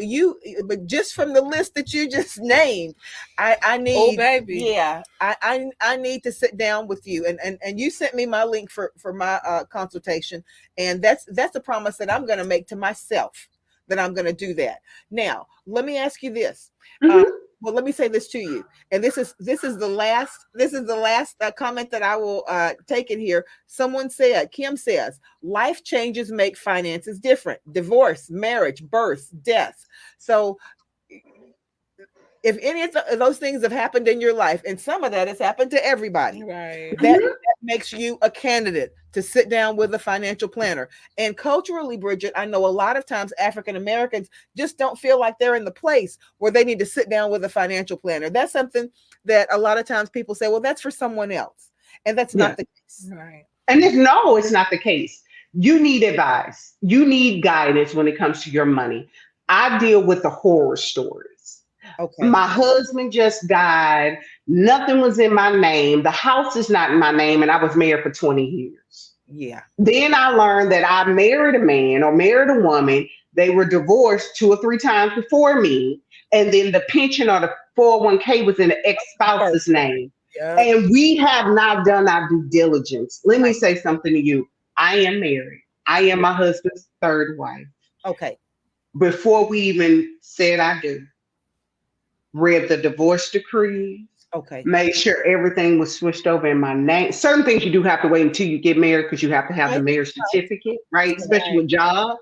Speaker 1: just from the list that you just named, I
Speaker 2: Oh,
Speaker 1: need.
Speaker 2: baby.
Speaker 1: Yeah, I need to sit down with you, and you sent me my link for my consultation, and that's a promise that I'm going to make to myself that I'm going to do that. Now, let me ask you this. Uh,
Speaker 3: Mhm.
Speaker 1: well, let me say this to you, and this is the last comment that I will take in here. Kim says, life changes make finances different: divorce, marriage, birth, death. So if any of those things have happened in your life, and some of that has happened to everybody,
Speaker 2: Right.
Speaker 3: Mhm.
Speaker 1: that makes you a candidate to sit down with a financial planner. And culturally, Bridget, I know a lot of times African Americans just don't feel like they're in the place where they need to sit down with a financial planner. That's something that a lot of times people say, well, that's for someone else. And that's
Speaker 3: Yeah.
Speaker 1: not the case.
Speaker 2: Right.
Speaker 3: And if no, it's not the case. You need advice. You need guidance when it comes to your money. I deal with the horror stories.
Speaker 1: Okay.
Speaker 3: My husband just died. Nothing was in my name. The house is not in my name, and I was married for 20 years.
Speaker 1: Yeah.
Speaker 3: Then I learned that I married a man or married a woman. They were divorced 2 or 3 times before me. And then the pension or the 401k was in the ex spouse's
Speaker 2: Person.
Speaker 3: name.
Speaker 2: Yep.
Speaker 3: And we have not done our due diligence. Let me
Speaker 1: Right.
Speaker 3: say something to you. I am married, I am my husband's third wife.
Speaker 1: Okay.
Speaker 3: Before we even said I do, read the divorce decree,
Speaker 1: Okay.
Speaker 3: made sure everything was switched over in my name. Certain things you do have to wait until you get married because you have to have the
Speaker 1: Right.
Speaker 3: marriage certificate, right? Especially
Speaker 2: Right.
Speaker 3: with job.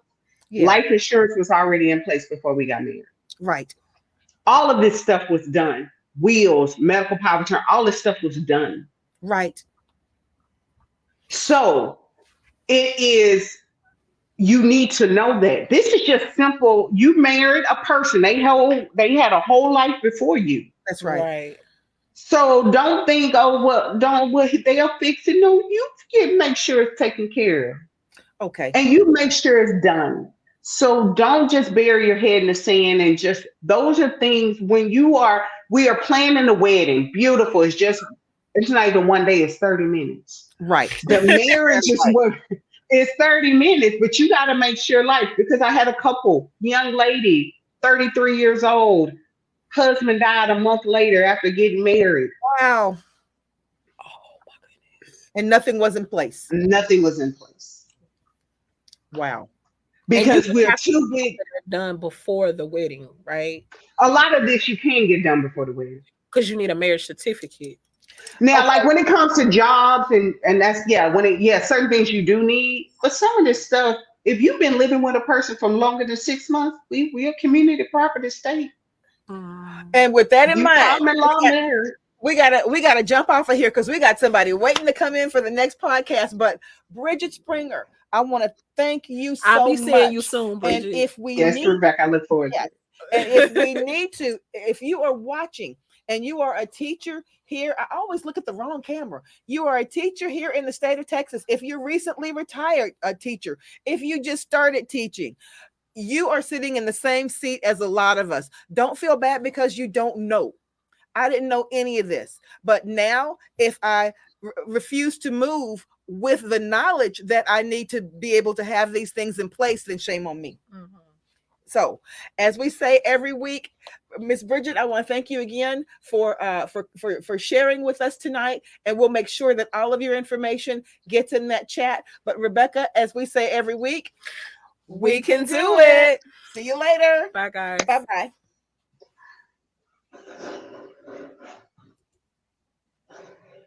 Speaker 1: Yeah.
Speaker 3: Life insurance was already in place before we got married.
Speaker 1: Right.
Speaker 3: All of this stuff was done. Wills, medical power of attorney, all this stuff was done.
Speaker 1: Right.
Speaker 3: So it is, you need to know that. This is just simple. You married a person. They had a whole life before you.
Speaker 1: That's right.
Speaker 2: Right.
Speaker 3: So don't think, oh well, don't what they'll fix it. No, you can make sure it's taken care of.
Speaker 1: Okay.
Speaker 3: And you make sure it's done. So don't just bury your head in the sand and just, those are things when we are planning the wedding. Beautiful. It's not even one day, it's 30 minutes.
Speaker 1: Right.
Speaker 3: The marriage
Speaker 1: That's
Speaker 3: is
Speaker 1: right.
Speaker 3: what it's 30 minutes, but you got to make sure life, because I had a couple, young lady, 33 years old, husband died a month later after getting married.
Speaker 1: Wow.
Speaker 2: Oh my goodness.
Speaker 1: And nothing was in place.
Speaker 3: Nothing was in place
Speaker 1: Wow.
Speaker 2: And you
Speaker 3: because
Speaker 2: would
Speaker 3: we're
Speaker 2: have to
Speaker 3: too big.
Speaker 2: get it done before the wedding, right?
Speaker 3: A lot of this you can get done before the wedding.
Speaker 2: Because you need a marriage certificate.
Speaker 3: Now, like
Speaker 1: Okay.
Speaker 3: when it comes to jobs and that's, yeah, certain things you do need, but some of this stuff, if you've been living with a person for longer than 6 months, we're community property state.
Speaker 2: Mm.
Speaker 1: And with that in
Speaker 3: You
Speaker 1: mind,
Speaker 3: common law married.
Speaker 1: we gotta jump off of here because we got somebody waiting to come in for the next podcast. But Bridget Springer, I want to thank you
Speaker 2: I'll
Speaker 1: so
Speaker 2: be seeing you
Speaker 1: much.
Speaker 2: soon,
Speaker 1: And
Speaker 2: Bridget.
Speaker 1: if we
Speaker 3: Yes,
Speaker 1: need,
Speaker 3: Rebecca, I look forward to
Speaker 1: yes,
Speaker 3: it.
Speaker 1: and if we need to, if you are watching and you are a teacher here, I always look at the wrong camera. You are a teacher here in the state of Texas. If you're recently retired, a teacher, if you just started teaching, you are sitting in the same seat as a lot of us. Don't feel bad because you don't know. I didn't know any of this. But now, if I refuse to move with the knowledge that I need to be able to have these things in place, then shame on me.
Speaker 2: Mhm.
Speaker 1: So, as we say every week, Miss Bridget, I want to thank you again for sharing with us tonight, and we'll make sure that all of your information gets in that chat. But Rebecca, as we say every week,
Speaker 2: We can do it.
Speaker 1: See you later.
Speaker 2: Bye, guys.
Speaker 1: Bye bye.